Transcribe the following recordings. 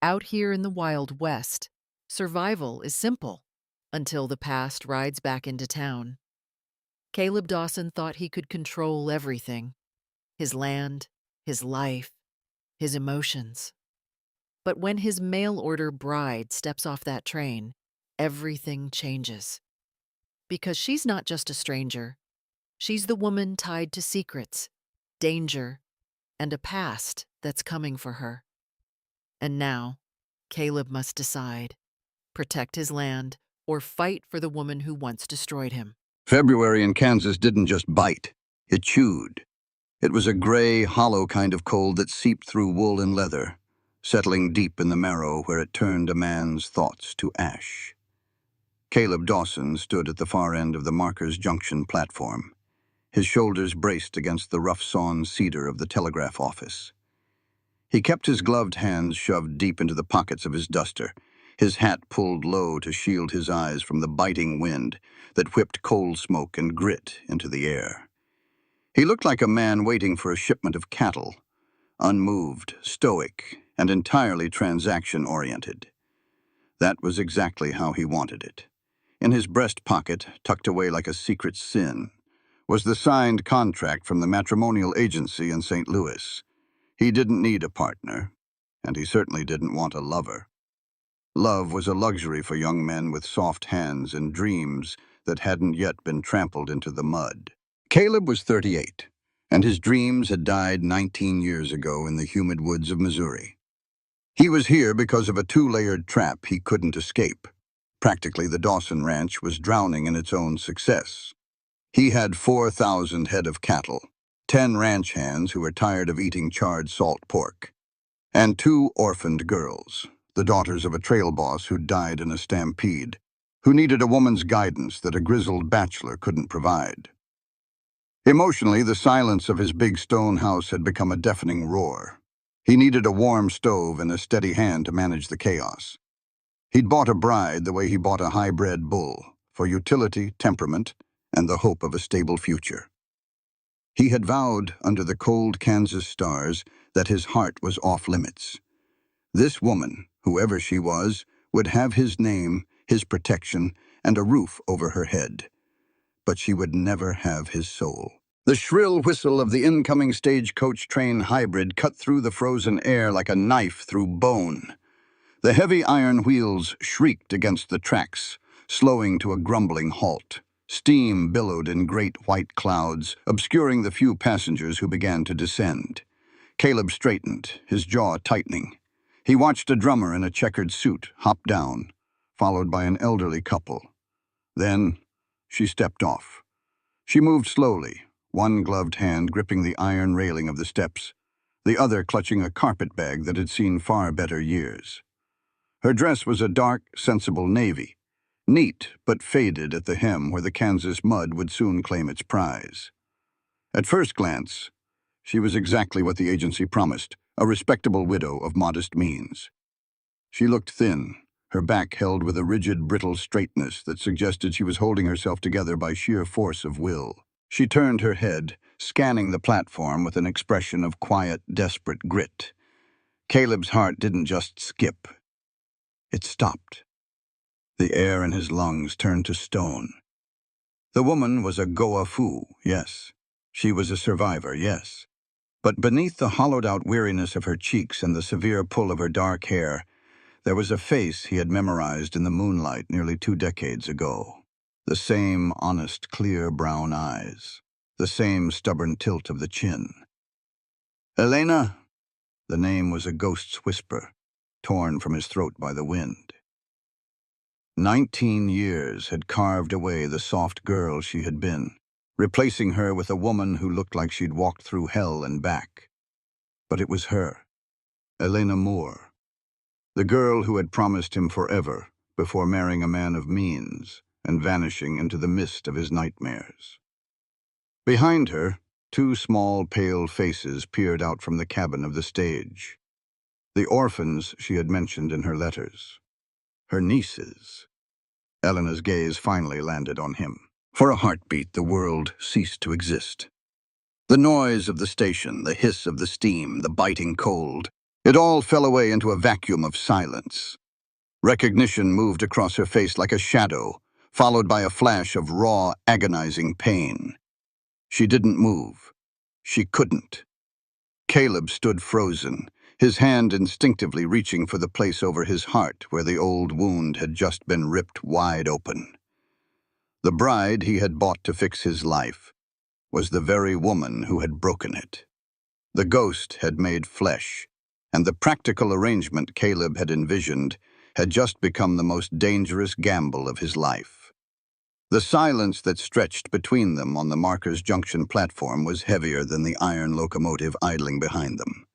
Out here in the Wild West, survival is simple until the past rides back into town. Caleb Dawson thought he could control everything: his land, his life, his emotions. But when his mail order bride steps off that train, everything changes. Because she's not just a stranger, she's the woman tied to secrets, danger, and a past that's coming for her. And now, Caleb must decide: protect his land or fight for the woman who once destroyed him. February in Kansas didn't just bite, it chewed. It was a gray, hollow kind of cold that seeped through wool and leather, settling deep in the marrow where it turned a man's thoughts to ash. Caleb Dawson stood at the far end of the Markers Junction platform, his shoulders braced against the rough-sawn cedar of the telegraph office. He kept his gloved hands shoved deep into the pockets of his duster, his hat pulled low to shield his eyes from the biting wind that whipped coal smoke and grit into the air. He looked like a man waiting for a shipment of cattle, unmoved, stoic, and entirely transaction-oriented. That was exactly how he wanted it. In his breast pocket, tucked away like a secret sin, was the signed contract from the matrimonial agency in St. Louis. He didn't need a partner, and he certainly didn't want a lover. Love was a luxury for young men with soft hands and dreams that hadn't yet been trampled into the mud. Caleb was 38, and his dreams had died 19 years ago in the humid woods of Missouri. He was here because of a two-layered trap he couldn't escape. Practically, the Dawson Ranch was drowning in its own success. He had 4,000 head of cattle, 10 ranch hands who were tired of eating charred salt pork, and 2 orphaned girls, the daughters of a trail boss who died in a stampede, who needed a woman's guidance that a grizzled bachelor couldn't provide. Emotionally, the silence of his big stone house had become a deafening roar. He needed a warm stove and a steady hand to manage the chaos. He'd bought a bride the way he bought a high-bred bull, for utility, temperament, and the hope of a stable future. He had vowed under the cold Kansas stars that his heart was off-limits. This woman, whoever she was, would have his name, his protection, and a roof over her head. But she would never have his soul. The shrill whistle of the incoming stagecoach train hybrid cut through the frozen air like a knife through bone. The heavy iron wheels shrieked against the tracks, slowing to a grumbling halt. Steam billowed in great white clouds, obscuring the few passengers who began to descend. Caleb straightened, his jaw tightening. He watched a drummer in a checkered suit hop down, followed by an elderly couple. Then she stepped off. She moved slowly, one gloved hand gripping the iron railing of the steps, the other clutching a carpet bag that had seen far better years. Her dress was a dark, sensible navy, neat but faded at the hem where the Kansas mud would soon claim its prize. At first glance, she was exactly what the agency promised, a respectable widow of modest means. She looked thin, her back held with a rigid, brittle straightness that suggested she was holding herself together by sheer force of will. She turned her head, scanning the platform with an expression of quiet, desperate grit. Caleb's heart didn't just skip. It stopped. The air in his lungs turned to stone. The woman was a Goa Fu, yes. She was a survivor, yes. But beneath the hollowed-out weariness of her cheeks and the severe pull of her dark hair, there was a face he had memorized in the moonlight nearly 2 decades ago. The same honest, clear brown eyes. The same stubborn tilt of the chin. Elena? The name was a ghost's whisper, torn from his throat by the wind. 19 years had carved away the soft girl she had been, replacing her with a woman who looked like she'd walked through hell and back. But it was her, Elena Moore, the girl who had promised him forever before marrying a man of means and vanishing into the mist of his nightmares. Behind her, 2 small, pale faces peered out from the cabin of the stage. The orphans she had mentioned in her letters. Her nieces. Elena's gaze finally landed on him. For a heartbeat, the world ceased to exist. The noise of the station, the hiss of the steam, the biting cold, It all fell away into a vacuum of silence. Recognition moved across her face like a shadow, followed by a flash of raw, agonizing pain. She didn't move. She couldn't. Caleb stood frozen, his hand instinctively reaching for the place over his heart where the old wound had just been ripped wide open. The bride he had bought to fix his life was the very woman who had broken it. The ghost had made flesh, and the practical arrangement Caleb had envisioned had just become the most dangerous gamble of his life. The silence that stretched between them on the Markers Junction platform was heavier than the iron locomotive idling behind them.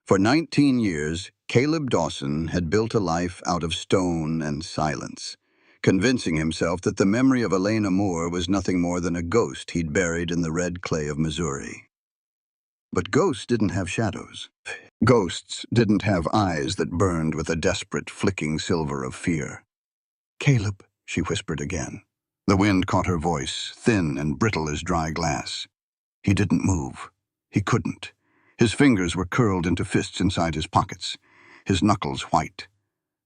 For 19 years, Caleb Dawson had built a life out of stone and silence, convincing himself that the memory of Elena Moore was nothing more than a ghost he'd buried in the red clay of Missouri. But ghosts didn't have shadows. Ghosts didn't have eyes that burned with a desperate, flicking silver of fear. "Caleb," she whispered again. The wind caught her voice, thin and brittle as dry glass. He didn't move. He couldn't. His fingers were curled into fists inside his pockets, his knuckles white.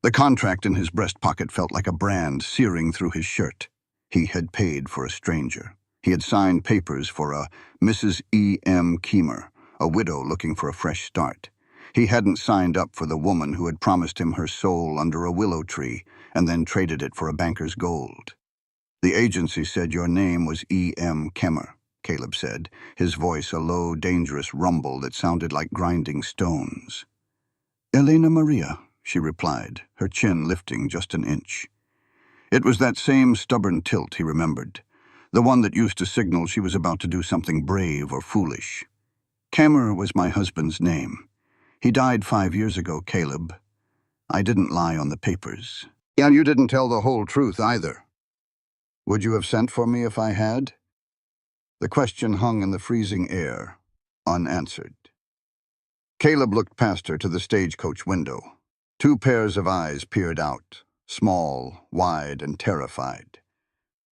The contract in his breast pocket felt like a brand searing through his shirt. He had paid for a stranger. He had signed papers for a Mrs. E.M. Keemer, a widow looking for a fresh start. He hadn't signed up for the woman who had promised him her soul under a willow tree and then traded it for a banker's gold. "The agency said your name was E.M. Kemmer," Caleb said, his voice a low, dangerous rumble that sounded like grinding stones. "Elena Maria," she replied, her chin lifting just an inch. It was that same stubborn tilt he remembered, the one that used to signal she was about to do something brave or foolish. "Kemmer was my husband's name. He died 5 years ago, Caleb. I didn't lie on the papers." "And you didn't tell the whole truth either. Would you have sent for me if I had?" The question hung in the freezing air, unanswered. Caleb looked past her to the stagecoach window. 2 pairs of eyes peered out, small, wide, and terrified.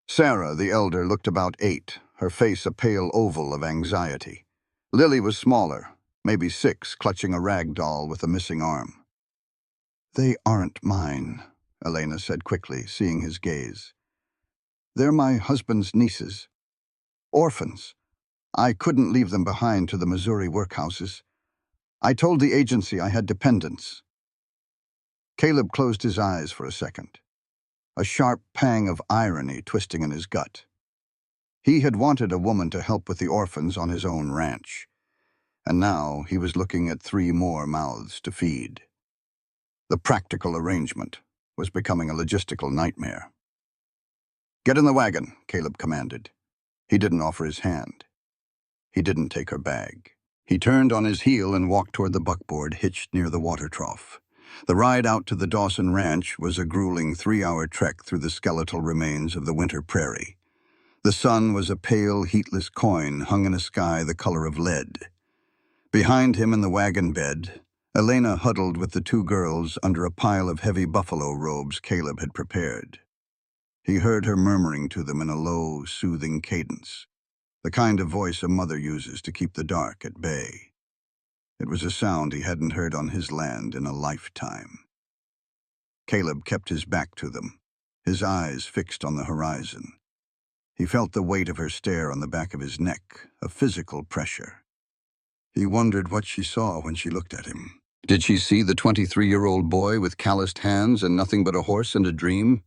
Sarah, the elder, looked about 8, her face a pale oval of anxiety. Lily was smaller, maybe 6, clutching a rag doll with a missing arm. "They aren't mine," Elena said quickly, seeing his gaze. "They're my husband's nieces. Orphans. I couldn't leave them behind to the Missouri workhouses. I told the agency I had dependents." Caleb closed his eyes for a second, a sharp pang of irony twisting in his gut. He had wanted a woman to help with the orphans on his own ranch, and now he was looking at 3 more mouths to feed. The practical arrangement was becoming a logistical nightmare. "Get in the wagon," Caleb commanded. He didn't offer his hand. He didn't take her bag. He turned on his heel and walked toward the buckboard hitched near the water trough. The ride out to the Dawson Ranch was a grueling 3-hour trek through the skeletal remains of the winter prairie. The sun was a pale, heatless coin hung in a sky the color of lead. Behind him in the wagon bed, Elena huddled with the 2 girls under a pile of heavy buffalo robes Caleb had prepared. He heard her murmuring to them in a low, soothing cadence, the kind of voice a mother uses to keep the dark at bay. It was a sound he hadn't heard on his land in a lifetime. Caleb kept his back to them, his eyes fixed on the horizon. He felt the weight of her stare on the back of his neck, a physical pressure. He wondered what she saw when she looked at him. Did she see the 23-year-old boy with calloused hands and nothing but a horse and a dream?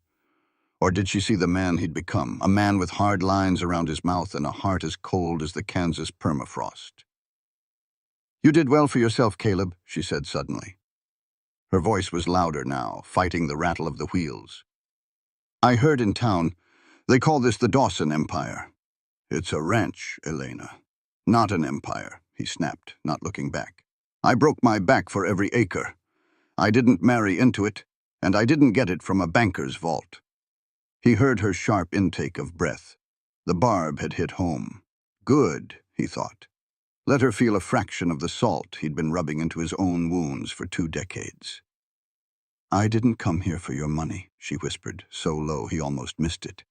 Or did she see the man he'd become, a man with hard lines around his mouth and a heart as cold as the Kansas permafrost? "You did well for yourself, Caleb," she said suddenly. Her voice was louder now, fighting the rattle of the wheels. "I heard in town, they call this the Dawson Empire." "It's a ranch, Elena. Not an empire," he snapped, not looking back. "I broke my back for every acre. I didn't marry into it, and I didn't get it from a banker's vault." He heard her sharp intake of breath. The barb had hit home. Good, he thought. Let her feel a fraction of the salt he'd been rubbing into his own wounds for 2 decades. "I didn't come here for your money," she whispered, so low he almost missed it.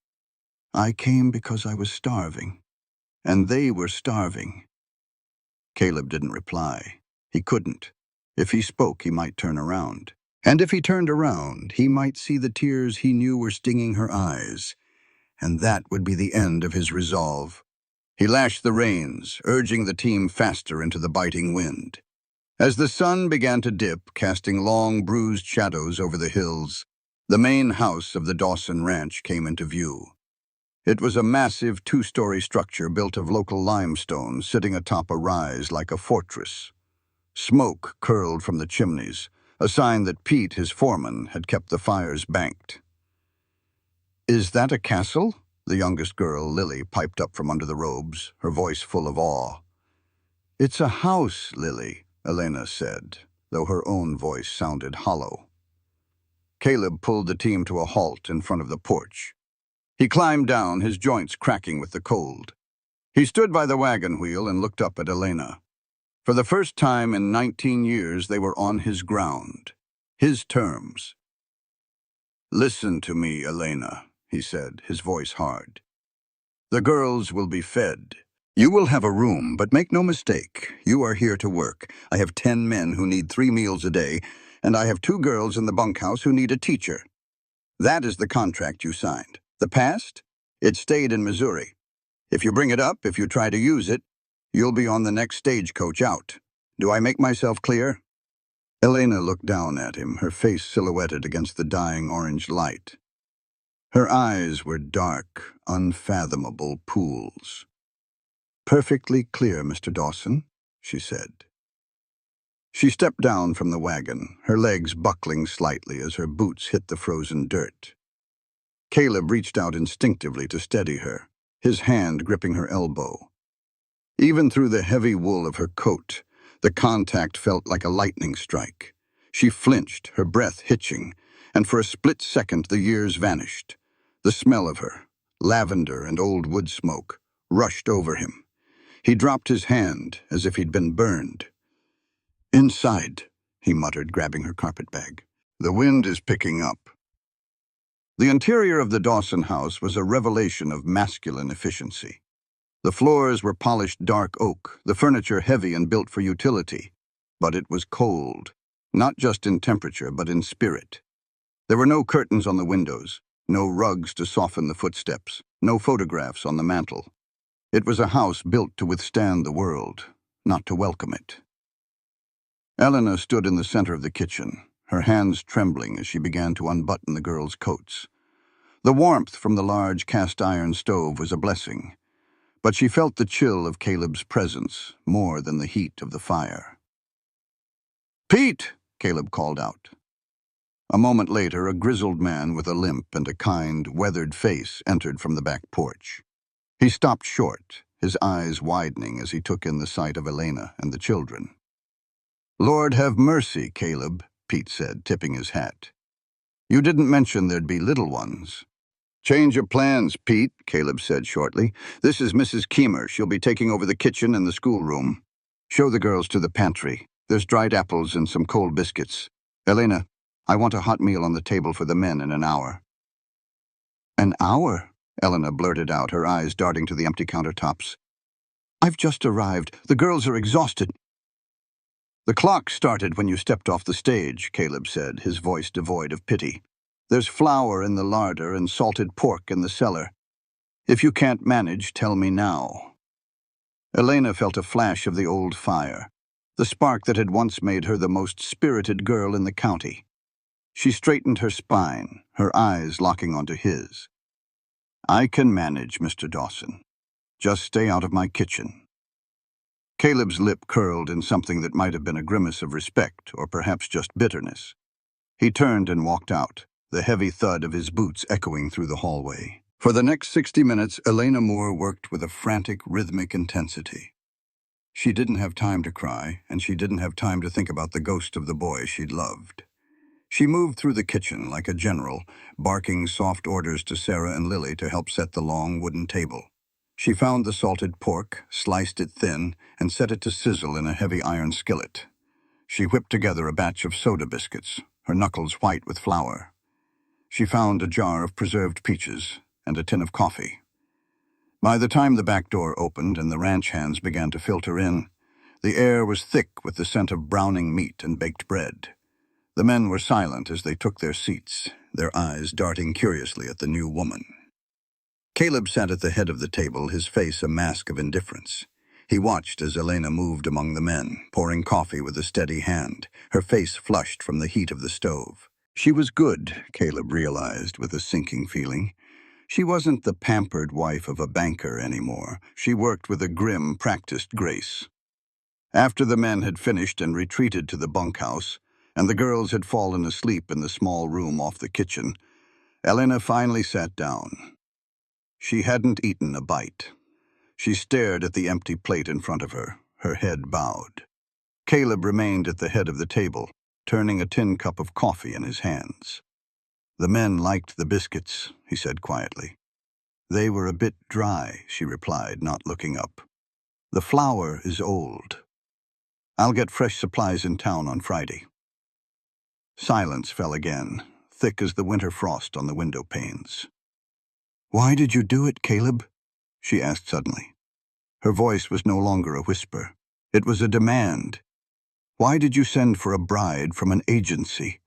"I came because I was starving, and they were starving." Caleb didn't reply. He couldn't. If he spoke, he might turn around. And if he turned around, he might see the tears he knew were stinging her eyes. And that would be the end of his resolve. He lashed the reins, urging the team faster into the biting wind. As the sun began to dip, casting long, bruised shadows over the hills, the main house of the Dawson Ranch came into view. It was a massive two-story structure built of local limestone sitting atop a rise like a fortress. Smoke curled from the chimneys, a sign that Pete, his foreman, had kept the fires banked. "Is that a castle?" The youngest girl, Lily, piped up from under the robes, her voice full of awe. "It's a house, Lily," Elena said, though her own voice sounded hollow. Caleb pulled the team to a halt in front of the porch. He climbed down, his joints cracking with the cold. He stood by the wagon wheel and looked up at Elena. For the first time in 19 years, they were on his ground, his terms. "Listen to me, Elena," he said, his voice hard. "The girls will be fed. You will have a room, but make no mistake, you are here to work. I have 10 men who need 3 meals a day, and I have 2 girls in the bunkhouse who need a teacher. That is the contract you signed. The past? It stayed in Missouri. If you bring it up, if you try to use it, you'll be on the next stagecoach out. Do I make myself clear?" Elena looked down at him, her face silhouetted against the dying orange light. Her eyes were dark, unfathomable pools. "Perfectly clear, Mr. Dawson," she said. She stepped down from the wagon, her legs buckling slightly as her boots hit the frozen dirt. Caleb reached out instinctively to steady her, his hand gripping her elbow. Even through the heavy wool of her coat, the contact felt like a lightning strike. She flinched, her breath hitching, and for a split second the years vanished. The smell of her, lavender and old wood smoke, rushed over him. He dropped his hand as if he'd been burned. "Inside," he muttered, grabbing her carpetbag. "The wind is picking up." The interior of the Dawson house was a revelation of masculine efficiency. The floors were polished dark oak, the furniture heavy and built for utility. But it was cold, not just in temperature, but in spirit. There were no curtains on the windows, no rugs to soften the footsteps, no photographs on the mantel. It was a house built to withstand the world, not to welcome it. Elena stood in the center of the kitchen, her hands trembling as she began to unbutton the girls' coats. The warmth from the large cast-iron stove was a blessing, but she felt the chill of Caleb's presence more than the heat of the fire. "Pete!" Caleb called out. A moment later, a grizzled man with a limp and a kind, weathered face entered from the back porch. He stopped short, his eyes widening as he took in the sight of Elena and the children. "Lord have mercy, Caleb," Pete said, tipping his hat. "You didn't mention there'd be little ones." "Change of plans, Pete," Caleb said shortly. "This is Mrs. Keemer. She'll be taking over the kitchen and the schoolroom. Show the girls to the pantry. There's dried apples and some cold biscuits. Elena, I want a hot meal on the table for the men in an hour." "An hour?" Elena blurted out, her eyes darting to the empty countertops. "I've just arrived. The girls are exhausted." "The clock started when you stepped off the stage," Caleb said, his voice devoid of pity. "There's flour in the larder and salted pork in the cellar. If you can't manage, tell me now." Elena felt a flash of the old fire, the spark that had once made her the most spirited girl in the county. She straightened her spine, her eyes locking onto his. "I can manage, Mr. Dawson. Just stay out of my kitchen." Caleb's lip curled in something that might have been a grimace of respect or perhaps just bitterness. He turned and walked out, the heavy thud of his boots echoing through the hallway. For the next 60 minutes, Elena Moore worked with a frantic, rhythmic intensity. She didn't have time to cry, and she didn't have time to think about the ghost of the boy she'd loved. She moved through the kitchen like a general, barking soft orders to Sarah and Lily to help set the long wooden table. She found the salted pork, sliced it thin, and set it to sizzle in a heavy iron skillet. She whipped together a batch of soda biscuits, her knuckles white with flour. She found a jar of preserved peaches and a tin of coffee. By the time the back door opened and the ranch hands began to filter in, The air was thick with the scent of browning meat and baked bread. The men were silent as they took their seats, their eyes darting curiously at the new woman. Caleb sat at the head of the table, his face a mask of indifference. He watched as Elena moved among the men, pouring coffee with a steady hand, her face flushed from the heat of the stove. She was good, Caleb realized with a sinking feeling. She wasn't the pampered wife of a banker anymore. She worked with a grim, practiced grace. After the men had finished and retreated to the bunkhouse, and the girls had fallen asleep in the small room off the kitchen, Elena finally sat down. She hadn't eaten a bite. She stared at the empty plate in front of her, her head bowed. Caleb remained at the head of the table, turning a tin cup of coffee in his hands. "The men liked the biscuits," he said quietly. "They were a bit dry," she replied, not looking up. "The flour is old. I'll get fresh supplies in town on Friday." Silence fell again, thick as the winter frost on the window panes. "Why did you do it, Caleb?" she asked suddenly. Her voice was no longer a whisper. It was a demand. "Why did you send for a bride from an agency?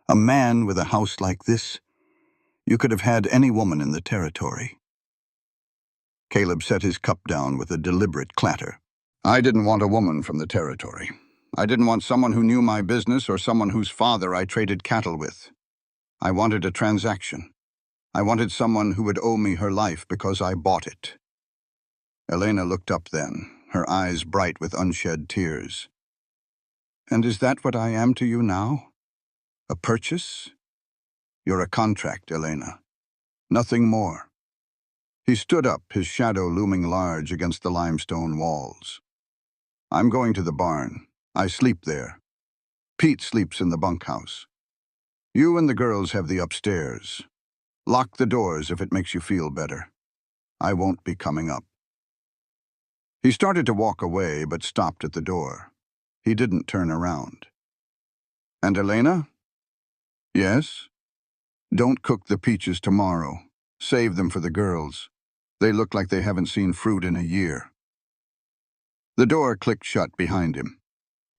A man with a house like this? You could have had any woman in the territory." Caleb set his cup down with a deliberate clatter. "I didn't want a woman from the territory. I didn't want someone who knew my business or someone whose father I traded cattle with. I wanted a transaction. I wanted someone who would owe me her life because I bought it." Elena looked up then, her eyes bright with unshed tears. "And is that what I am to you now? A purchase? You're a contract, Elena. Nothing more." He stood up, his shadow looming large against the limestone walls. "I'm going to the barn. I sleep there. Pete sleeps in the bunkhouse. You and the girls have the upstairs. Lock the doors if it makes you feel better. I won't be coming up." He started to walk away, but stopped at the door. He didn't turn around. "And Elena?" "Yes?" "Don't cook the peaches tomorrow. Save them for the girls. They look like they haven't seen fruit in a year." The door clicked shut behind him.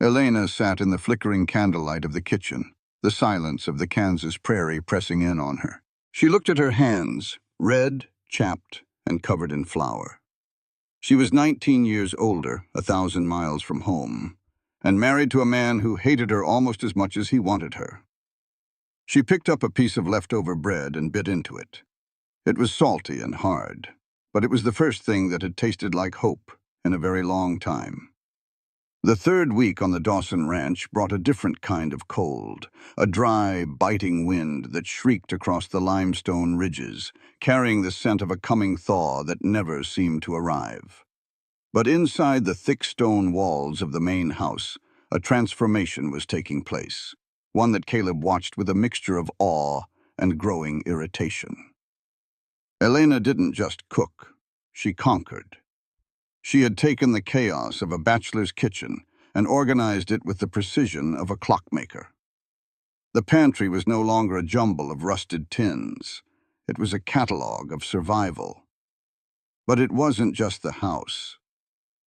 Elena sat in the flickering candlelight of the kitchen, the silence of the Kansas prairie pressing in on her. She looked at her hands, red, chapped, and covered in flour. She was 19 years older, 1,000 miles from home, and married to a man who hated her almost as much as he wanted her. She picked up a piece of leftover bread and bit into it. It was salty and hard, but it was the first thing that had tasted like hope in a very long time. The third week on the Dawson Ranch brought a different kind of cold, a dry, biting wind that shrieked across the limestone ridges, carrying the scent of a coming thaw that never seemed to arrive. But inside the thick stone walls of the main house, a transformation was taking place, one that Caleb watched with a mixture of awe and growing irritation. Elena didn't just cook, she conquered. She had taken the chaos of a bachelor's kitchen and organized it with the precision of a clockmaker. The pantry was no longer a jumble of rusted tins. It was a catalog of survival. But it wasn't just the house.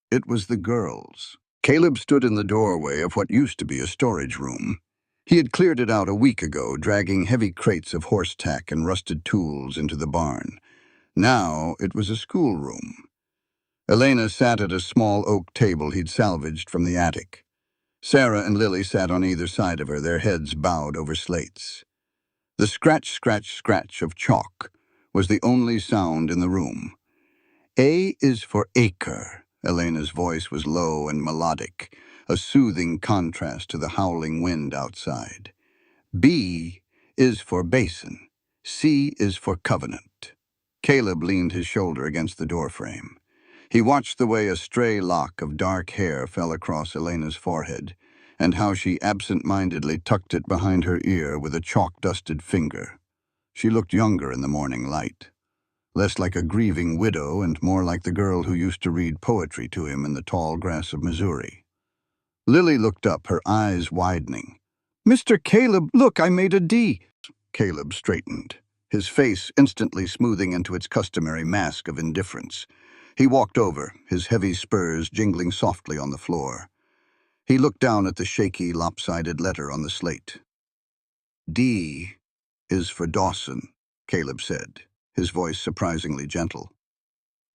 It was the girls. Caleb stood in the doorway of what used to be a storage room. He had cleared it out a week ago, dragging heavy crates of horse tack and rusted tools into the barn. Now it was a schoolroom. Elena sat at a small oak table he'd salvaged from the attic. Sarah and Lily sat on either side of her, their heads bowed over slates. The scratch, scratch, scratch of chalk was the only sound in the room. "A is for acre," Elena's voice was low and melodic, a soothing contrast to the howling wind outside. "B is for basin. C is for covenant." Caleb leaned his shoulder against the doorframe. He watched the way a stray lock of dark hair fell across Elena's forehead, and how she absent-mindedly tucked it behind her ear with a chalk-dusted finger. She looked younger in the morning light, less like a grieving widow and more like the girl who used to read poetry to him in the tall grass of Missouri. Lily looked up, her eyes widening. "Mr. Caleb, look, I made a D." Caleb straightened, his face instantly smoothing into its customary mask of indifference. He walked over, his heavy spurs jingling softly on the floor. He looked down at the shaky, lopsided letter on the slate. D is for Dawson, Caleb said, his voice surprisingly gentle.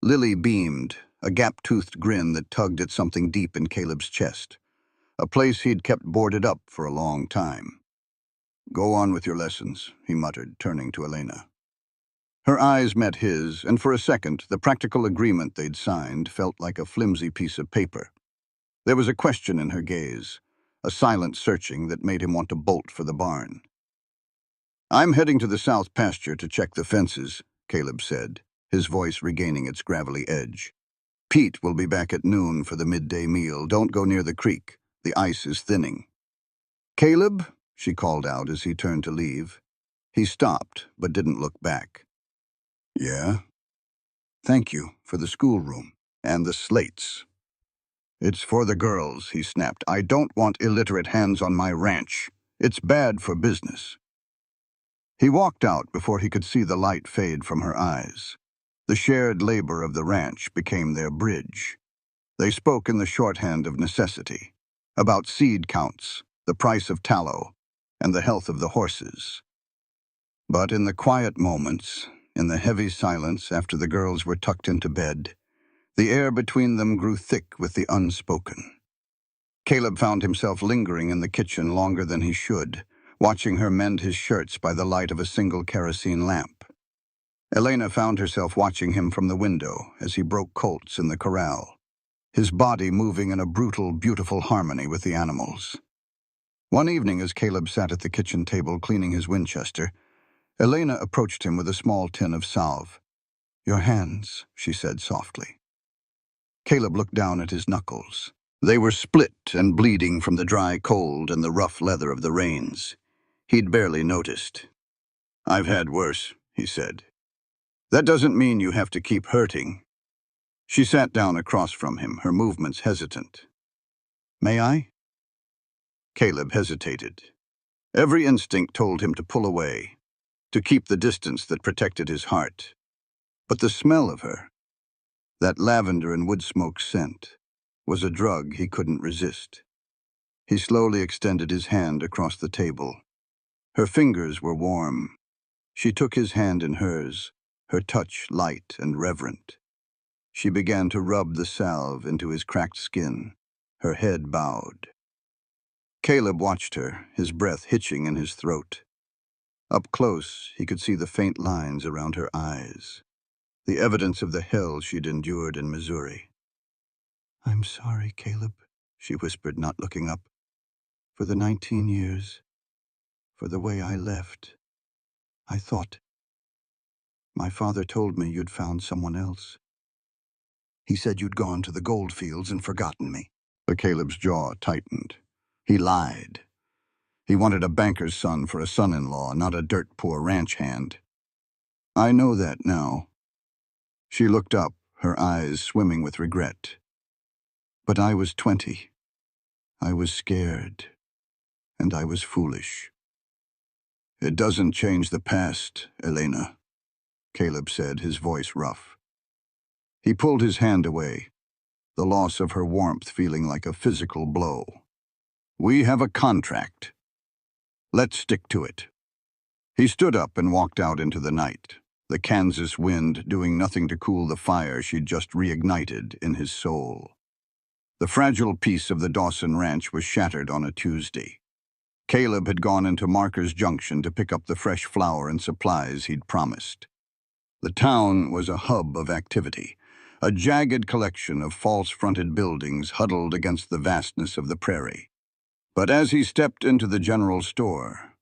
Lily beamed, a gap-toothed grin that tugged at something deep in Caleb's chest, a place he'd kept boarded up for a long time. "Go on with your lessons," he muttered, turning to Elena. Her eyes met his, and for a second, the practical agreement they'd signed felt like a flimsy piece of paper. There was a question in her gaze, a silent searching that made him want to bolt for the barn. "I'm heading to the south pasture to check the fences," Caleb said, his voice regaining its gravelly edge. "Pete will be back at noon for the midday meal. Don't go near the creek. The ice is thinning." "Caleb," she called out as he turned to leave. He stopped, but didn't look back. "Yeah? Thank you for the schoolroom and the slates." "It's for the girls," he snapped. "I don't want illiterate hands on my ranch. It's bad for business." He walked out before he could see the light fade from her eyes. The shared labor of the ranch became their bridge. They spoke in the shorthand of necessity, about seed counts, the price of tallow, and the health of the horses. But in the quiet moments, in the heavy silence after the girls were tucked into bed, the air between them grew thick with the unspoken. Caleb found himself lingering in the kitchen longer than he should, watching her mend his shirts by the light of a single kerosene lamp. Elena found herself watching him from the window as he broke colts in the corral, his body moving in a brutal, beautiful harmony with the animals. One evening, as Caleb sat at the kitchen table cleaning his Winchester, Elena approached him with a small tin of salve. "Your hands," she said softly. Caleb looked down at his knuckles. They were split and bleeding from the dry cold and the rough leather of the reins. He'd barely noticed. "I've had worse," he said. "That doesn't mean you have to keep hurting." She sat down across from him, her movements hesitant. "May I?" Caleb hesitated. Every instinct told him to pull away, to keep the distance that protected his heart. But the smell of her, that lavender and wood smoke scent, was a drug he couldn't resist. He slowly extended his hand across the table. Her fingers were warm. She took his hand in hers, her touch light and reverent. She began to rub the salve into his cracked skin, her head bowed. Caleb watched her, his breath hitching in his throat. Up close, he could see the faint lines around her eyes, the evidence of the hell she'd endured in Missouri. "I'm sorry, Caleb," she whispered, not looking up. "For the 19 years, for the way I left. I thought. My father told me you'd found someone else. He said you'd gone to the gold fields and forgotten me." But Caleb's jaw tightened. He lied. He wanted a banker's son for a son-in-law, not a dirt-poor ranch hand. "I know that now." She looked up, her eyes swimming with regret. "But I was 20. I was scared. And I was foolish." "It doesn't change the past, Elena," Caleb said, his voice rough. He pulled his hand away, the loss of her warmth feeling like a physical blow. "We have a contract. Let's stick to it." He stood up and walked out into the night, the Kansas wind doing nothing to cool the fire she'd just reignited in his soul. The fragile peace of the Dawson Ranch was shattered on a Tuesday. Caleb had gone into Marker's Junction to pick up the fresh flour and supplies he'd promised. The town was a hub of activity, a jagged collection of false-fronted buildings huddled against the vastness of the prairie. But as he stepped into the general store,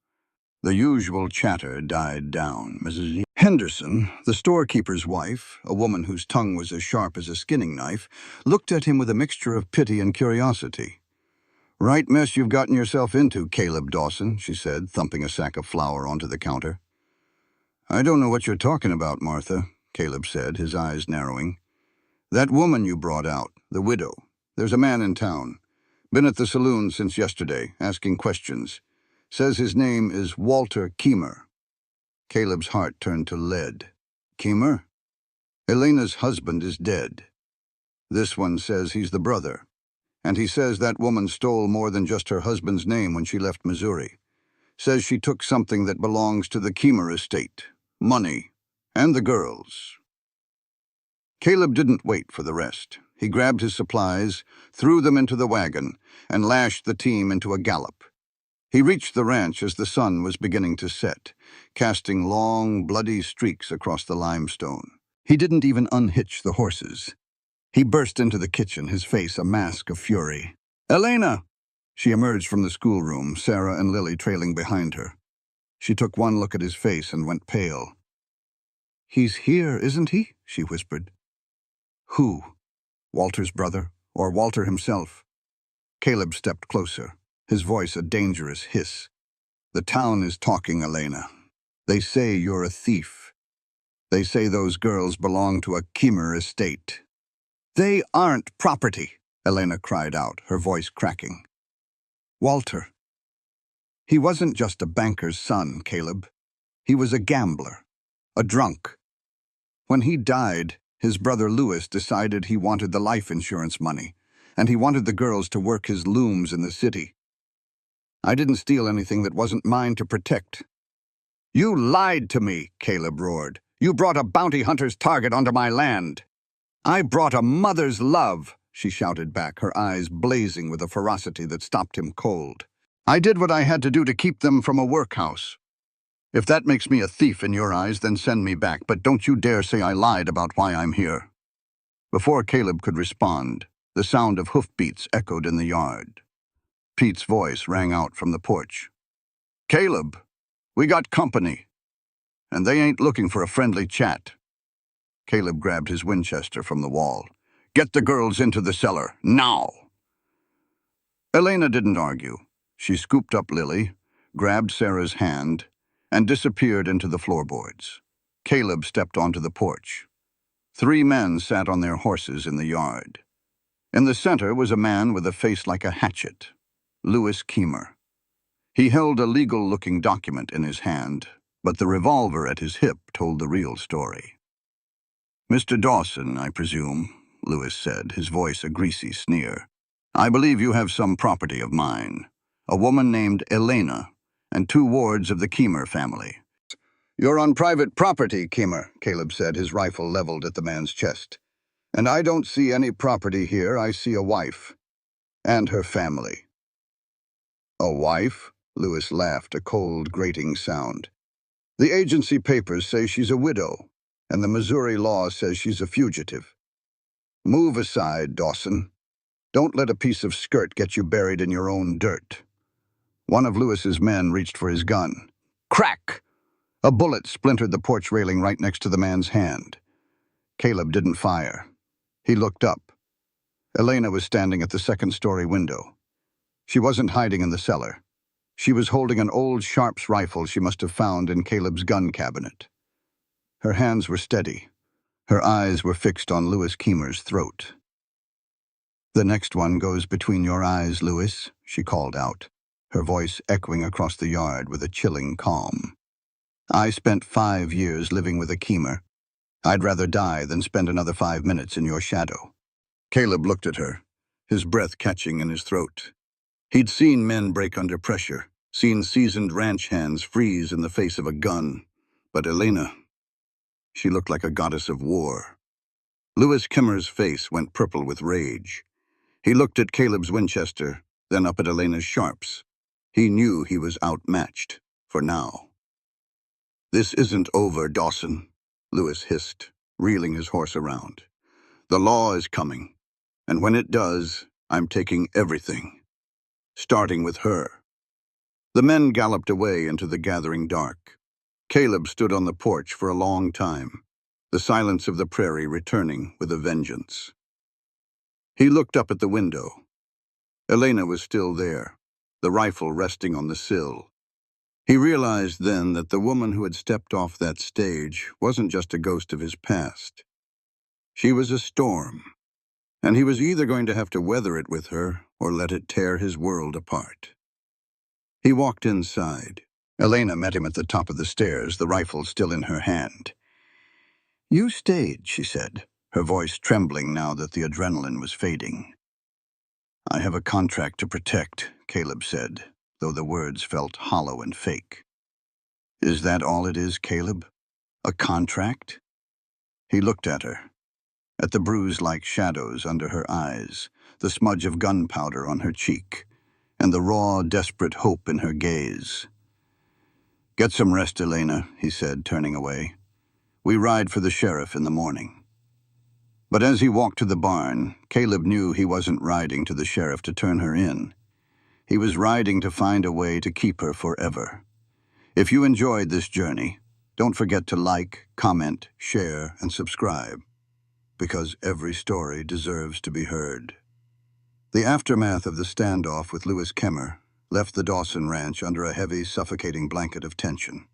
the usual chatter died down. Mrs. Henderson, the storekeeper's wife, a woman whose tongue was as sharp as a skinning knife, looked at him with a mixture of pity and curiosity. "Right mess you've gotten yourself into, Caleb Dawson," she said, thumping a sack of flour onto the counter. "I don't know what you're talking about, Martha," Caleb said, his eyes narrowing. "That woman you brought out, the widow. There's a man in town. Been at the saloon since yesterday, asking questions. Says his name is Walter Keemer." Caleb's heart turned to lead. "Keemer? Elena's husband is dead. This one says he's the brother. And he says that woman stole more than just her husband's name when she left Missouri. Says she took something that belongs to the Keimer estate, money, and the girls. Caleb didn't wait for the rest. He grabbed his supplies, threw them into the wagon, and lashed the team into a gallop. He reached the ranch as the sun was beginning to set, casting long, bloody streaks across the limestone. He didn't even unhitch the horses. He burst into the kitchen, his face a mask of fury. "Elena!" She emerged from the schoolroom, Sarah and Lily trailing behind her. She took one look at his face and went pale. "He's here, isn't he?" she whispered. "Who? Walter's brother, or Walter himself?" Caleb stepped closer, his voice a dangerous hiss. "The town is talking, Elena. They say you're a thief. They say those girls belong to a Keimer estate." "They aren't property," Elena cried out, her voice cracking. "Walter. He wasn't just a banker's son, Caleb. He was a gambler, a drunk. When he died, his brother Louis decided he wanted the life insurance money, and he wanted the girls to work his looms in the city. I didn't steal anything that wasn't mine to protect." "You lied to me," Caleb roared. "You brought a bounty hunter's target onto my land." "I brought a mother's love," she shouted back, her eyes blazing with a ferocity that stopped him cold. "I did what I had to do to keep them from a workhouse. If that makes me a thief in your eyes, then send me back, but don't you dare say I lied about why I'm here." Before Caleb could respond, the sound of hoofbeats echoed in the yard. Pete's voice rang out from the porch. "Caleb, we got company, and they ain't looking for a friendly chat." Caleb grabbed his Winchester from the wall. "Get the girls into the cellar, now!" Elena didn't argue. She scooped up Lily, grabbed Sarah's hand, and disappeared into the floorboards. Caleb stepped onto the porch. 3 men sat on their horses in the yard. In the center was a man with a face like a hatchet, Louis Keimer. He held a legal-looking document in his hand, but the revolver at his hip told the real story. "Mr. Dawson, I presume," Louis said, his voice a greasy sneer. "I believe you have some property of mine, a woman named Elena, and 2 wards of the Keimer family." "You're on private property, Keimer," Caleb said, his rifle leveled at the man's chest. "And I don't see any property here. I see a wife. And her family." "A wife?" Louis laughed, a cold, grating sound. "The agency papers say she's a widow, and the Missouri law says she's a fugitive. Move aside, Dawson. Don't let a piece of skirt get you buried in your own dirt." One of Louis's men reached for his gun. Crack! A bullet splintered the porch railing right next to the man's hand. Caleb didn't fire. He looked up. Elena was standing at the second-story window. She wasn't hiding in the cellar. She was holding an old Sharps rifle she must have found in Caleb's gun cabinet. Her hands were steady. Her eyes were fixed on Louis Keimer's throat. "The next one goes between your eyes, Louis," she called out, her voice echoing across the yard with a chilling calm. "I spent 5 years living with a Keimer. I'd rather die than spend another 5 minutes in your shadow." Caleb looked at her, his breath catching in his throat. He'd seen men break under pressure, seen seasoned ranch hands freeze in the face of a gun. But Elena, she looked like a goddess of war. Louis Keimer's face went purple with rage. He looked at Caleb's Winchester, then up at Elena's Sharps. He knew he was outmatched, for now. "This isn't over, Dawson," Louis hissed, reeling his horse around. "The law is coming, and when it does, I'm taking everything, starting with her." The men galloped away into the gathering dark. Caleb stood on the porch for a long time, the silence of the prairie returning with a vengeance. He looked up at the window. Elena was still there, the rifle resting on the sill. He realized then that the woman who had stepped off that stage wasn't just a ghost of his past. She was a storm, and he was either going to have to weather it with her or let it tear his world apart. He walked inside. Elena met him at the top of the stairs, the rifle still in her hand. "You stayed," she said, her voice trembling now that the adrenaline was fading. I have a contract to protect, Caleb said, though the words felt hollow and fake. Is that all it is, Caleb? A contract? He looked at her, at the bruise-like shadows under her eyes, the smudge of gunpowder on her cheek, and the raw, desperate hope in her gaze. Get some rest, Elena, he said, turning away. We ride for the sheriff in the morning. But as he walked to the barn, Caleb knew he wasn't riding to the sheriff to turn her in. He was riding to find a way to keep her forever. If you enjoyed this journey, don't forget to like, comment, share, and subscribe, because every story deserves to be heard. The aftermath of the standoff with Lewis Kemmer left the Dawson Ranch under a heavy, suffocating blanket of tension.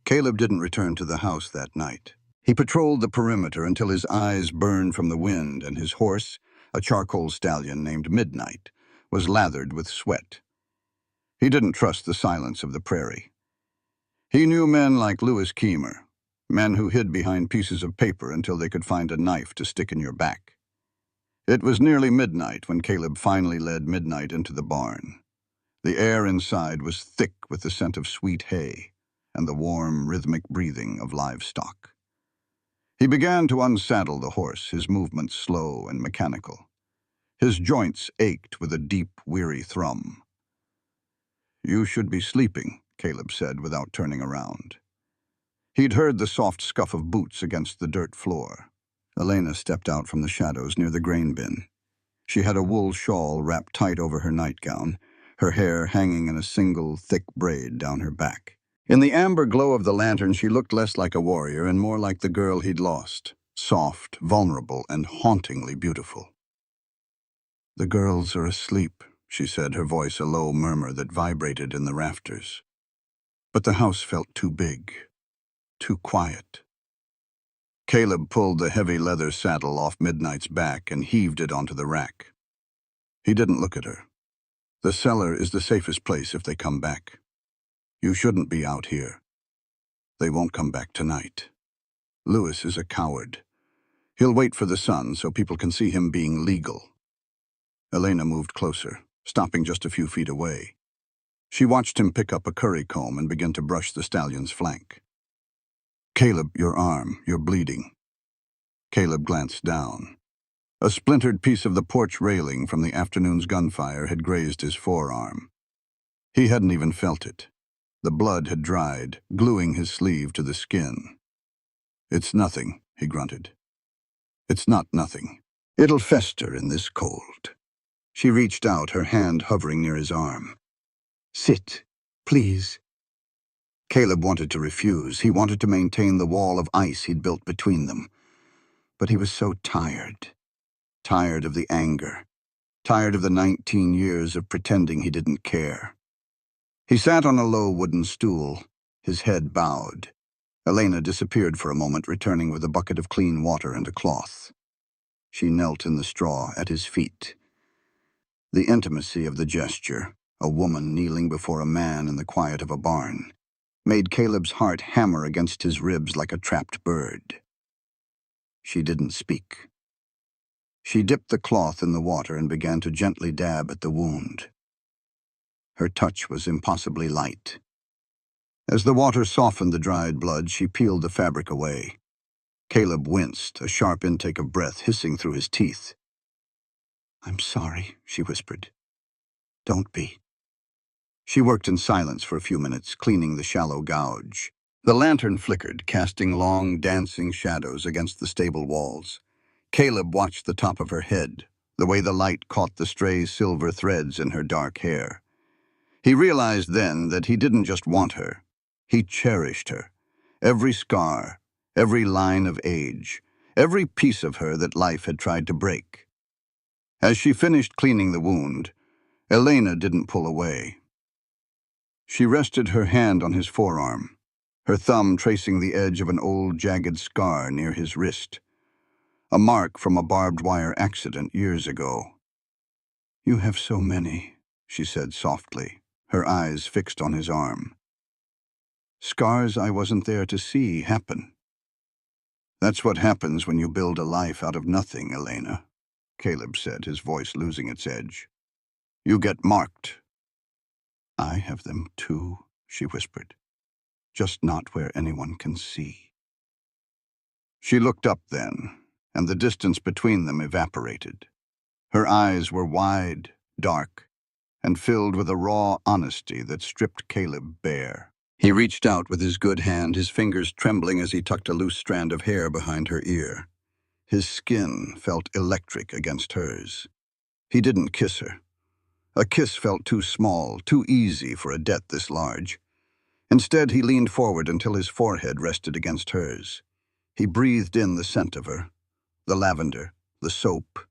Caleb didn't return to the house that night. He patrolled the perimeter until his eyes burned from the wind and his horse, a charcoal stallion named Midnight, was lathered with sweat. He didn't trust the silence of the prairie. He knew men like Lewis Kemmer, men who hid behind pieces of paper until they could find a knife to stick in your back. It was nearly midnight when Caleb finally led Midnight into the barn. The air inside was thick with the scent of sweet hay and the warm, rhythmic breathing of livestock. He began to unsaddle the horse, his movements slow and mechanical. His joints ached with a deep, weary thrum. You should be sleeping, Caleb said without turning around. He'd heard the soft scuff of boots against the dirt floor. Elena stepped out from the shadows near the grain bin. She had a wool shawl wrapped tight over her nightgown, her hair hanging in a single, thick braid down her back. In the amber glow of the lantern, she looked less like a warrior and more like the girl he'd lost, soft, vulnerable, and hauntingly beautiful. The girls are asleep, she said, her voice a low murmur that vibrated in the rafters. But the house felt too big, too quiet. Caleb pulled the heavy leather saddle off Midnight's back and heaved it onto the rack. He didn't look at her. The cellar is the safest place if they come back. You shouldn't be out here. They won't come back tonight. Lewis is a coward. He'll wait for the sun so people can see him being legal. Elena moved closer, stopping just a few feet away. She watched him pick up a curry comb and begin to brush the stallion's flank. Caleb, your arm, you're bleeding. Caleb glanced down. A splintered piece of the porch railing from the afternoon's gunfire had grazed his forearm. He hadn't even felt it. The blood had dried, gluing his sleeve to the skin. It's nothing, he grunted. It's not nothing. It'll fester in this cold. She reached out, her hand hovering near his arm. Sit, please. Caleb wanted to refuse. He wanted to maintain the wall of ice he'd built between them. But he was so tired. Tired of the anger. Tired of the 19 years of pretending he didn't care. He sat on a low wooden stool, his head bowed. Elena disappeared for a moment, returning with a bucket of clean water and a cloth. She knelt in the straw at his feet. The intimacy of the gesture, a woman kneeling before a man in the quiet of a barn, made Caleb's heart hammer against his ribs like a trapped bird. She didn't speak. She dipped the cloth in the water and began to gently dab at the wound. Her touch was impossibly light. As the water softened the dried blood, she peeled the fabric away. Caleb winced, a sharp intake of breath hissing through his teeth. I'm sorry, she whispered. Don't be. She worked in silence for a few minutes, cleaning the shallow gouge. The lantern flickered, casting long, dancing shadows against the stable walls. Caleb watched the top of her head, the way the light caught the stray silver threads in her dark hair. He realized then that he didn't just want her. He cherished her. Every scar, every line of age, every piece of her that life had tried to break. As she finished cleaning the wound, Elena didn't pull away. She rested her hand on his forearm, her thumb tracing the edge of an old, jagged scar near his wrist, a mark from a barbed wire accident years ago. You have so many, she said softly, her eyes fixed on his arm. Scars I wasn't there to see happen. That's what happens when you build a life out of nothing, Elena, Caleb said, his voice losing its edge. You get marked." "I have them too," she whispered, "just not where anyone can see." She looked up then, and the distance between them evaporated. Her eyes were wide, dark, and filled with a raw honesty that stripped Caleb bare. He reached out with his good hand, his fingers trembling as he tucked a loose strand of hair behind her ear. His skin felt electric against hers. He didn't kiss her. A kiss felt too small, too easy for a debt this large. Instead, he leaned forward until his forehead rested against hers. He breathed in the scent of her, the lavender, the soap,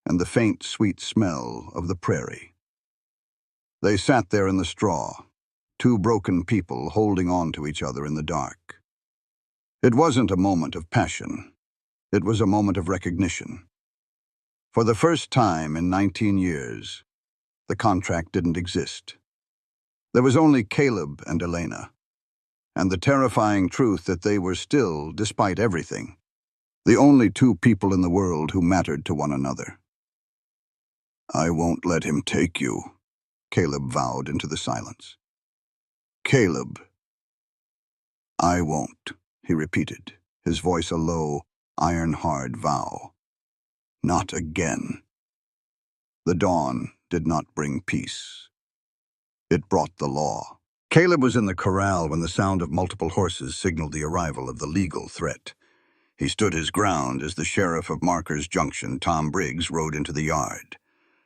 and the faint, sweet smell of the prairie. They sat there in the straw, two broken people holding on to each other in the dark. It wasn't a moment of passion. It was a moment of recognition. For the first time in 19 years, the contract didn't exist. There was only Caleb and Elena, and the terrifying truth that they were still, despite everything, the only two people in the world who mattered to one another. "I won't let him take you," Caleb vowed into the silence. "Caleb." "I won't," he repeated, his voice a low, iron-hard vow. "Not again." The dawn did not bring peace. It brought the law. Caleb was in the corral when the sound of multiple horses signaled the arrival of the legal threat. He stood his ground as the sheriff of Markers Junction, Tom Briggs, rode into the yard.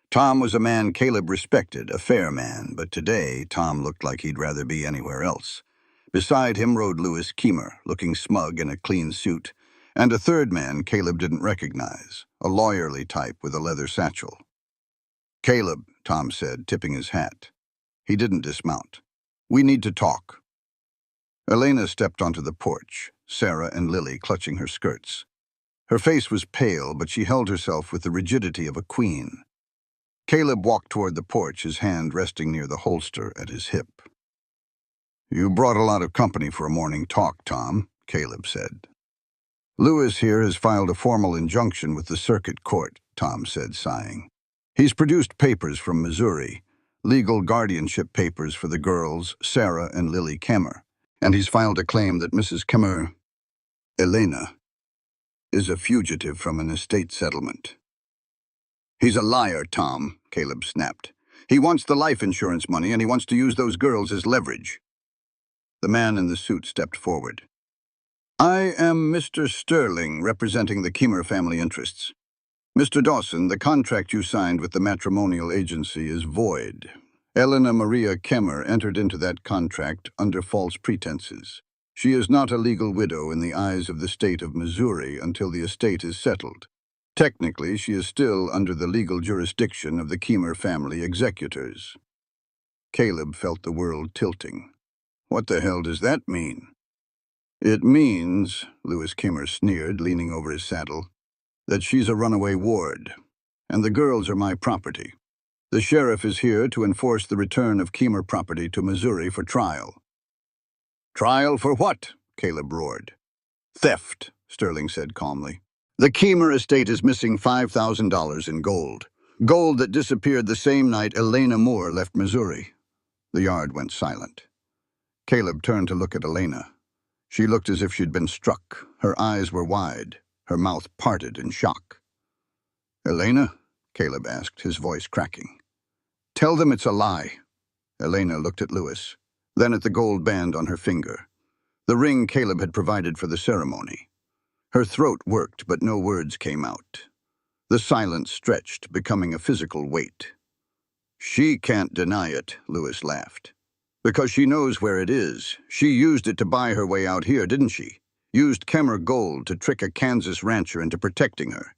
Tom was a man Caleb respected, a fair man, but today Tom looked like he'd rather be anywhere else. Beside him rode Lewis Keemer, looking smug in a clean suit, and a third man Caleb didn't recognize, a lawyerly type with a leather satchel. "Caleb," Tom said, tipping his hat. He didn't dismount. "We need to talk." Elena stepped onto the porch, Sarah and Lily clutching her skirts. Her face was pale, but she held herself with the rigidity of a queen. Caleb walked toward the porch, his hand resting near the holster at his hip. "You brought a lot of company for a morning talk, Tom," Caleb said. "Lewis here has filed a formal injunction with the circuit court," Tom said, sighing. "He's produced papers from Missouri, legal guardianship papers for the girls, Sarah and Lily Kemmer, and he's filed a claim that Mrs. Kemmer, Elena, is a fugitive from an estate settlement." "He's a liar, Tom," Caleb snapped. "He wants the life insurance money, and he wants to use those girls as leverage." The man in the suit stepped forward. "I am Mr. Sterling, representing the Kemmer family interests. Mr. Dawson, the contract you signed with the matrimonial agency is void. Elena Maria Kemmer entered into that contract under false pretenses. She is not a legal widow in the eyes of the state of Missouri until the estate is settled. Technically, she is still under the legal jurisdiction of the Kemmer family executors." Caleb felt the world tilting. "What the hell does that mean?" "It means," Lewis Kemmer sneered, leaning over his saddle, "that she's a runaway ward, and the girls are my property. The sheriff is here to enforce the return of Kemmer property to Missouri for trial." "Trial for what?" Caleb roared. "Theft," Sterling said calmly. "The Kemmer estate is missing $5,000 in gold. Gold that disappeared the same night Elena Moore left Missouri." The yard went silent. Caleb turned to look at Elena. She looked as if she'd been struck. Her eyes were wide, her mouth parted in shock. "Elena?" Caleb asked, his voice cracking. "Tell them it's a lie." Elena looked at Lewis, then at the gold band on her finger, the ring Caleb had provided for the ceremony. Her throat worked, but no words came out. The silence stretched, becoming a physical weight. "She can't deny it," Lewis laughed. "Because she knows where it is. She used it to buy her way out here, didn't she? Used Kemmer gold to trick a Kansas rancher into protecting her."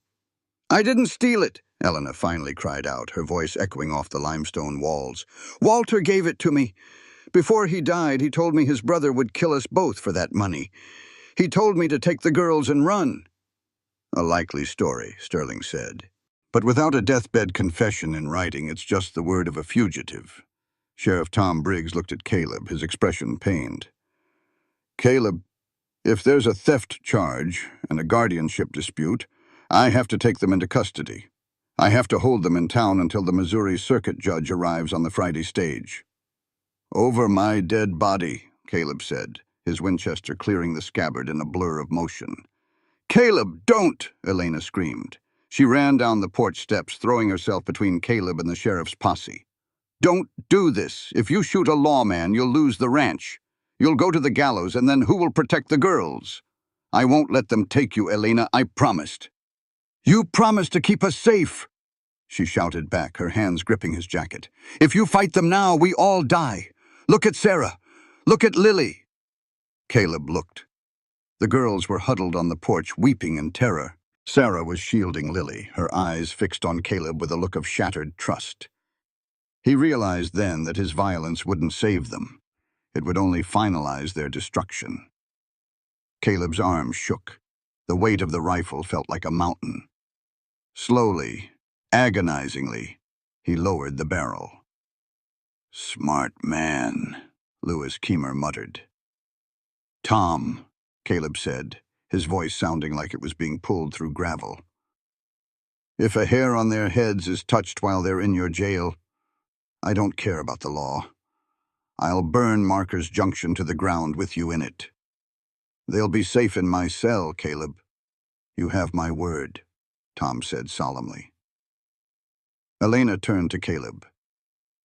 "I didn't steal it," Elena finally cried out, her voice echoing off the limestone walls. "Walter gave it to me. Before he died, he told me his brother would kill us both for that money. He told me to take the girls and run." "A likely story," Sterling said. "But without a deathbed confession in writing, it's just the word of a fugitive." Sheriff Tom Briggs looked at Caleb, his expression pained. "Caleb, if there's a theft charge and a guardianship dispute, I have to take them into custody. I have to hold them in town until the Missouri circuit judge arrives on the Friday stage. Over my dead body, Caleb said, his Winchester clearing the scabbard in a blur of motion. Caleb, don't! Elena screamed. She ran down the porch steps, throwing herself between Caleb and the sheriff's posse. Don't do this. If you shoot a lawman, you'll lose the ranch. You'll go to the gallows, and then who will protect the girls? I won't let them take you, Elena, I promised. You promised to keep us safe, she shouted back, her hands gripping his jacket. If you fight them now, we all die. Look at Sarah. Look at Lily. Caleb looked. The girls were huddled on the porch, weeping in terror. Sarah was shielding Lily, her eyes fixed on Caleb with a look of shattered trust. He realized then that his violence wouldn't save them. It would only finalize their destruction. Caleb's arms shook. The weight of the rifle felt like a mountain. Slowly, agonizingly, he lowered the barrel. Smart man, Lewis Keemer muttered. Tom, Caleb said, his voice sounding like it was being pulled through gravel. If a hair on their heads is touched while they're in your jail, I don't care about the law. I'll burn Marker's Junction to the ground with you in it. They'll be safe in my cell, Caleb. You have my word, Tom said solemnly. Elena turned to Caleb.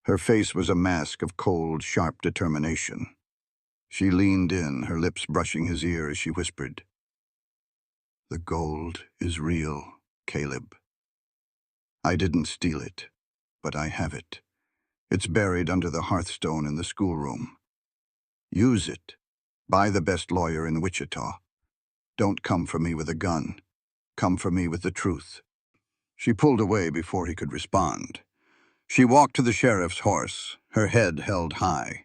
Her face was a mask of cold, sharp determination. She leaned in, her lips brushing his ear as she whispered, The gold is real, Caleb. I didn't steal it, but I have it. It's buried under the hearthstone in the schoolroom. Use it. Buy the best lawyer in Wichita. Don't come for me with a gun. Come for me with the truth. She pulled away before he could respond. She walked to the sheriff's horse, her head held high.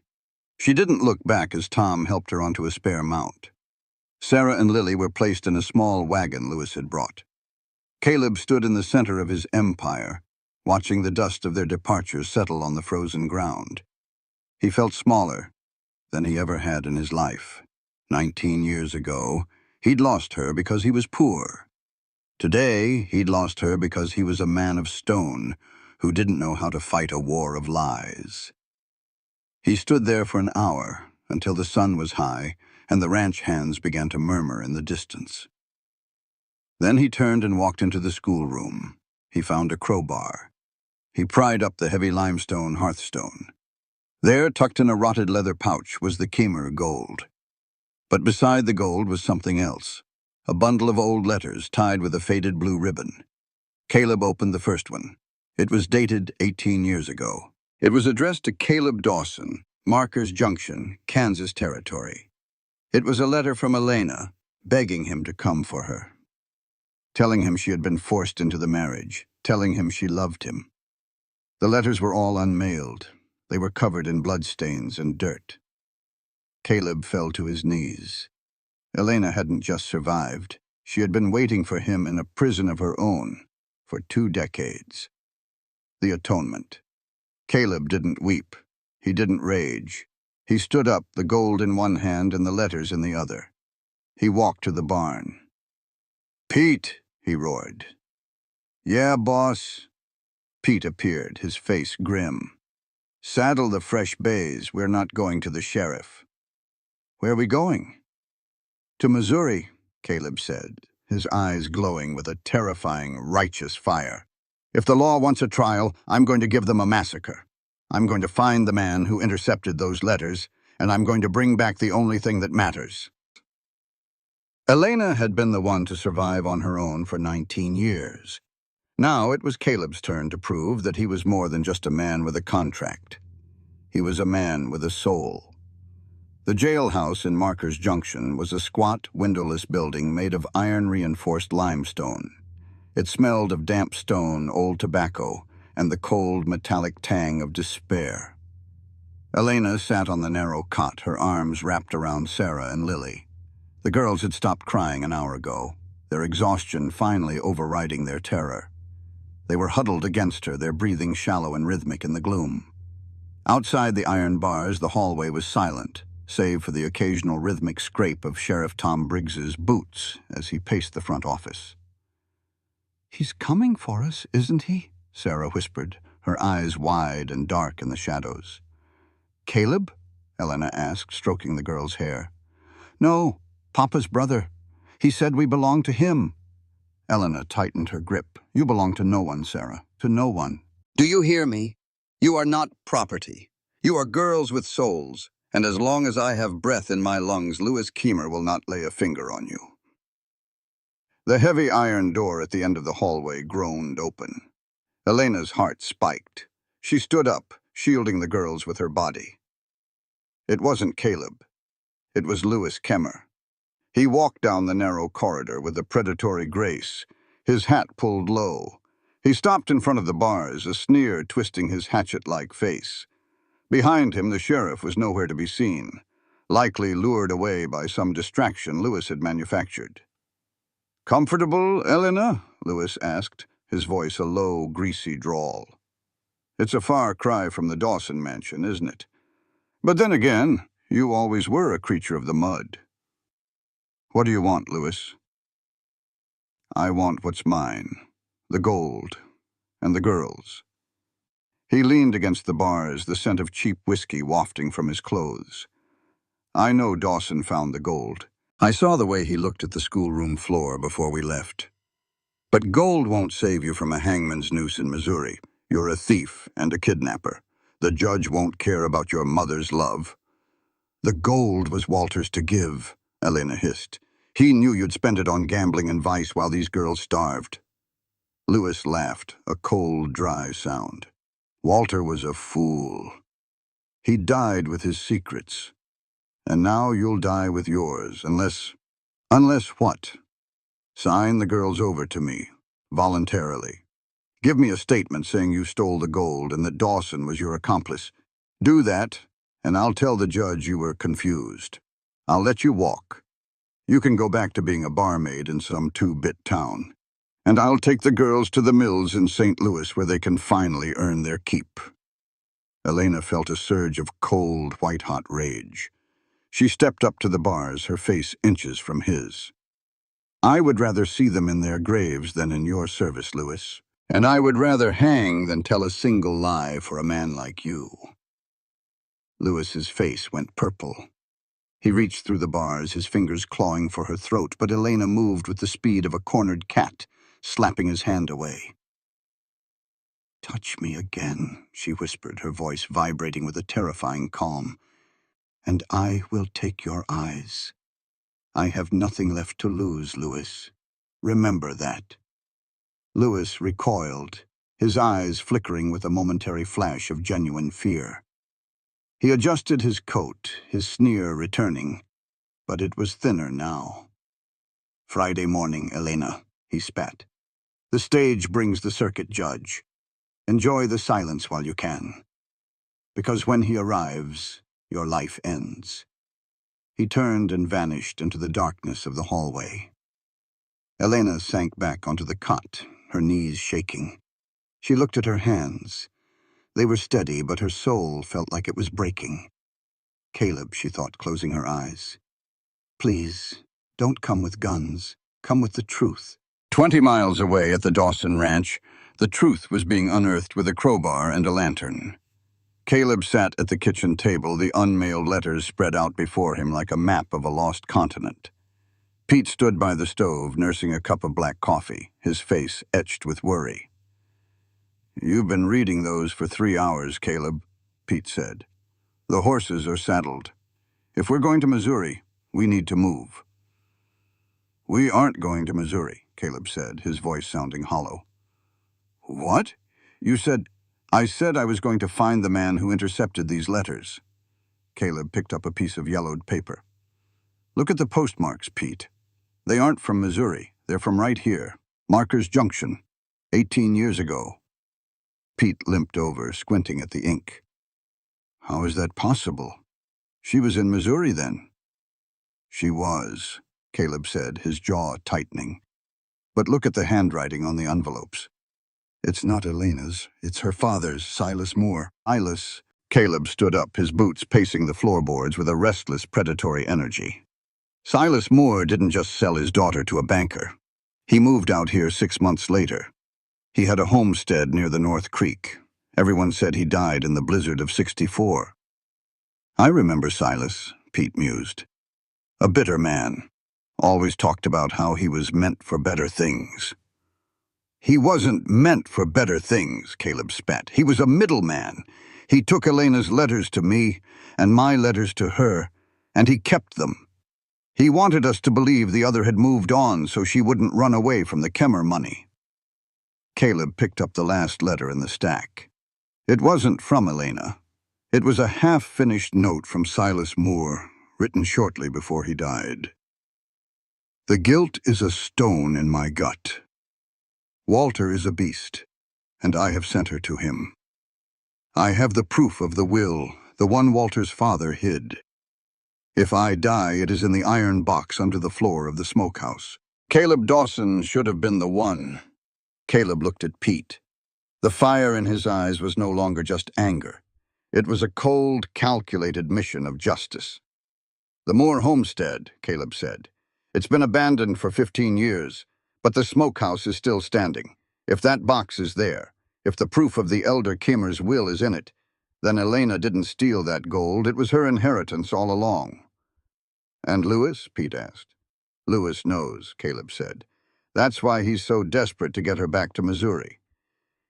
She didn't look back as Tom helped her onto a spare mount. Sarah and Lily were placed in a small wagon Lewis had brought. Caleb stood in the center of his empire, watching the dust of their departure settle on the frozen ground. He felt smaller than he ever had in his life. 19 years ago, he'd lost her because he was poor. Today, he'd lost her because he was a man of stone who didn't know how to fight a war of lies. He stood there for an hour until the sun was high and the ranch hands began to murmur in the distance. Then he turned and walked into the schoolroom. He found a crowbar. He pried up the heavy limestone hearthstone. There, tucked in a rotted leather pouch, was the Keemer gold. But beside the gold was something else, a bundle of old letters tied with a faded blue ribbon. Caleb opened the first one. It was dated 18 years ago. It was addressed to Caleb Dawson, Marker's Junction, Kansas Territory. It was a letter from Elena, begging him to come for her, telling him she had been forced into the marriage, telling him she loved him. The letters were all unmailed. They were covered in bloodstains and dirt. Caleb fell to his knees. Elena hadn't just survived. She had been waiting for him in a prison of her own for 2 decades. The atonement. Caleb didn't weep. He didn't rage. He stood up, the gold in one hand and the letters in the other. He walked to the barn. Pete, he roared. Yeah, boss. Pete appeared, his face grim. Saddle the fresh bays. We're not going to the sheriff. Where are we going? To Missouri, Caleb said, his eyes glowing with a terrifying, righteous fire. If the law wants a trial, I'm going to give them a massacre. I'm going to find the man who intercepted those letters, and I'm going to bring back the only thing that matters. Elena had been the one to survive on her own for 19 years. Now it was Caleb's turn to prove that he was more than just a man with a contract. He was a man with a soul. The jailhouse in Marker's Junction was a squat, windowless building made of iron-reinforced limestone. It smelled of damp stone, old tobacco, and the cold, metallic tang of despair. Elena sat on the narrow cot, her arms wrapped around Sarah and Lily. The girls had stopped crying an hour ago, their exhaustion finally overriding their terror. They were huddled against her, their breathing shallow and rhythmic in the gloom. Outside the iron bars, the hallway was silent, save for the occasional rhythmic scrape of Sheriff Tom Briggs's boots as he paced the front office. "He's coming for us, isn't he?" Sarah whispered, her eyes wide and dark in the shadows. "Caleb?" Elena asked, stroking the girl's hair. "No, Papa's brother. He said we belong to him." Elena tightened her grip. "You belong to no one, Sarah. To no one. Do you hear me? You are not property. You are girls with souls, and as long as I have breath in my lungs, Louis Keemer will not lay a finger on you." The heavy iron door at the end of the hallway groaned open. Elena's heart spiked. She stood up, shielding the girls with her body. It wasn't Caleb. It was Louis Keemer. He walked down the narrow corridor with a predatory grace, his hat pulled low. He stopped in front of the bars, a sneer twisting his hatchet-like face. Behind him, the sheriff was nowhere to be seen, likely lured away by some distraction Louis had manufactured. "Comfortable, Elena?" Louis asked, his voice a low, greasy drawl. "It's a far cry from the Dawson mansion, isn't it? But then again, you always were a creature of the mud." "What do you want, Louis?" "I want what's mine. The gold. And the girls." He leaned against the bars, the scent of cheap whiskey wafting from his clothes. "I know Dawson found the gold. I saw the way he looked at the schoolroom floor before we left. But gold won't save you from a hangman's noose in Missouri. You're a thief and a kidnapper. The judge won't care about your mother's love." "The gold was Walter's to give," Elena hissed. "He knew you'd spend it on gambling and vice while these girls starved." Louis laughed, a cold, dry sound. "Walter was a fool. He died with his secrets. And now you'll die with yours, unless... Unless what? Sign the girls over to me, voluntarily. Give me a statement saying you stole the gold and that Dawson was your accomplice. Do that, and I'll tell the judge you were confused. I'll let you walk. You can go back to being a barmaid in some two-bit town. And I'll take the girls to the mills in St. Louis where they can finally earn their keep." Elena felt a surge of cold, white-hot rage. She stepped up to the bars, her face inches from his. "I would rather see them in their graves than in your service, Louis. And I would rather hang than tell a single lie for a man like you." Louis's face went purple. He reached through the bars, his fingers clawing for her throat, but Elena moved with the speed of a cornered cat, slapping his hand away. "Touch me again," she whispered, her voice vibrating with a terrifying calm. "And I will take your eyes. I have nothing left to lose, Louis. Remember that." Louis recoiled, his eyes flickering with a momentary flash of genuine fear. He adjusted his coat, his sneer returning, but it was thinner now. "Friday morning, Elena," he spat. "The stage brings the circuit judge. Enjoy the silence while you can. Because when he arrives, your life ends." He turned and vanished into the darkness of the hallway. Elena sank back onto the cot, her knees shaking. She looked at her hands. They were steady, but her soul felt like it was breaking. "Caleb," she thought, closing her eyes. "Please, don't come with guns. Come with the truth." 20 miles away at the Dawson Ranch, the truth was being unearthed with a crowbar and a lantern. Caleb sat at the kitchen table, the unmailed letters spread out before him like a map of a lost continent. Pete stood by the stove, nursing a cup of black coffee, his face etched with worry. "You've been reading those for 3 hours, Caleb," Pete said. "The horses are saddled. If we're going to Missouri, we need to move." "We aren't going to Missouri," Caleb said, his voice sounding hollow. "What? You said—" "I said I was going to find the man who intercepted these letters." Caleb picked up a piece of yellowed paper. "Look at the postmarks, Pete. They aren't from Missouri. They're from right here. Markers Junction. 18 years ago." Pete limped over, squinting at the ink. "How is that possible? She was in Missouri then." "She was," Caleb said, his jaw tightening. "But look at the handwriting on the envelopes. It's not Elena's. It's her father's, Silas Moore." "Silas." Caleb stood up, his boots pacing the floorboards with a restless, predatory energy. "Silas Moore didn't just sell his daughter to a banker. He moved out here 6 months later. He had a homestead near the North Creek. Everyone said he died in the blizzard of '64. I remember Silas, Pete mused. A bitter man. Always talked about how he was meant for better things. He wasn't meant for better things, Caleb spat. He was a middleman. He took Elena's letters to me and my letters to her, and he kept them. He wanted us to believe the other had moved on so she wouldn't run away from the Kemmer money. Caleb picked up the last letter in the stack. It wasn't from Elena. It was a half-finished note from Silas Moore, written shortly before he died. The guilt is a stone in my gut. Walter is a beast, and I have sent her to him. I have the proof of the will, the one Walter's father hid. If I die, it is in the iron box under the floor of the smokehouse. Caleb Dawson should have been the one. Caleb looked at Pete. The fire in his eyes was no longer just anger. It was a cold, calculated mission of justice. The Moore homestead, Caleb said. It's been abandoned for 15 years, but the smokehouse is still standing. If that box is there, if the proof of the elder Kimmer's will is in it, then Elena didn't steal that gold. It was her inheritance all along. And Lewis? Pete asked. Lewis knows, Caleb said. That's why he's so desperate to get her back to Missouri.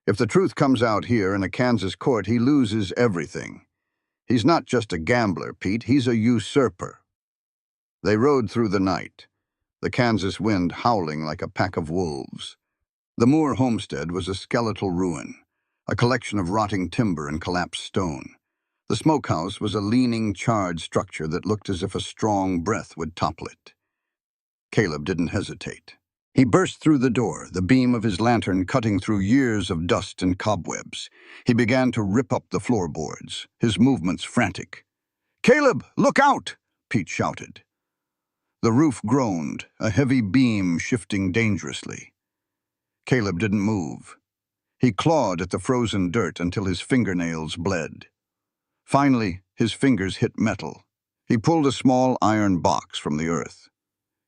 If the truth comes out here in a Kansas court, he loses everything. He's not just a gambler, Pete. He's a usurper. They rode through the night, the Kansas wind howling like a pack of wolves. The Moore homestead was a skeletal ruin, a collection of rotting timber and collapsed stone. The smokehouse was a leaning, charred structure that looked as if a strong breath would topple it. Caleb didn't hesitate. He burst through the door, the beam of his lantern cutting through years of dust and cobwebs. He began to rip up the floorboards, his movements frantic. "Caleb, look out!" Pete shouted. The roof groaned, a heavy beam shifting dangerously. Caleb didn't move. He clawed at the frozen dirt until his fingernails bled. Finally, his fingers hit metal. He pulled a small iron box from the earth.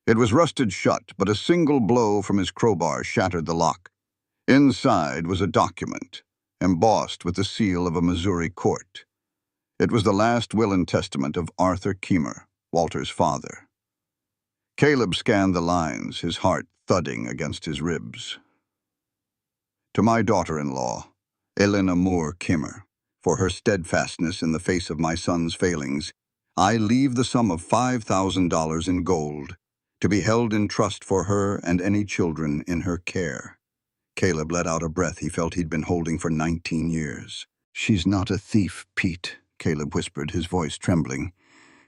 It was rusted shut, but a single blow from his crowbar shattered the lock. Inside was a document, embossed with the seal of a Missouri court. It was the last will and testament of Arthur Kemmer, Walter's father. Caleb scanned the lines, his heart thudding against his ribs. To my daughter-in-law, Elena Moore Kemmer, for her steadfastness in the face of my son's failings, I leave the sum of $5,000 in gold, to be held in trust for her and any children in her care. Caleb let out a breath he felt he'd been holding for 19 years. "She's not a thief, Pete," Caleb whispered, his voice trembling.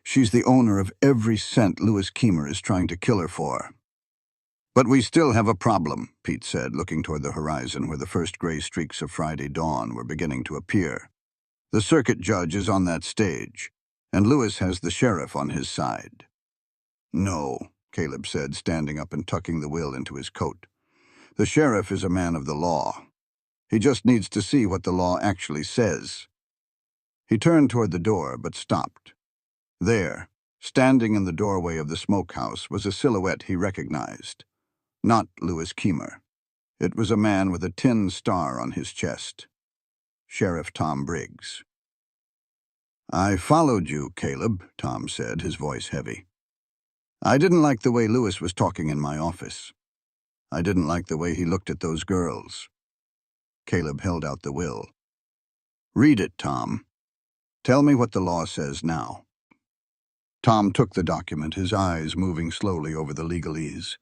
"She's the owner of every cent Louis Kemmer is trying to kill her for." "But we still have a problem," Pete said, looking toward the horizon where the first gray streaks of Friday dawn were beginning to appear. "The circuit judge is on that stage, and Louis has the sheriff on his side." "No," Caleb said, standing up and tucking the will into his coat. "The sheriff is a man of the law. He just needs to see what the law actually says." He turned toward the door, but stopped. There, standing in the doorway of the smokehouse, was a silhouette he recognized. Not Louis Kemmer. It was a man with a tin star on his chest. Sheriff Tom Briggs. "I followed you, Caleb," Tom said, his voice heavy. "I didn't like the way Louis was talking in my office. I didn't like the way he looked at those girls." Caleb held out the will. "Read it, Tom. Tell me what the law says now." Tom took the document, his eyes moving slowly over the legalese.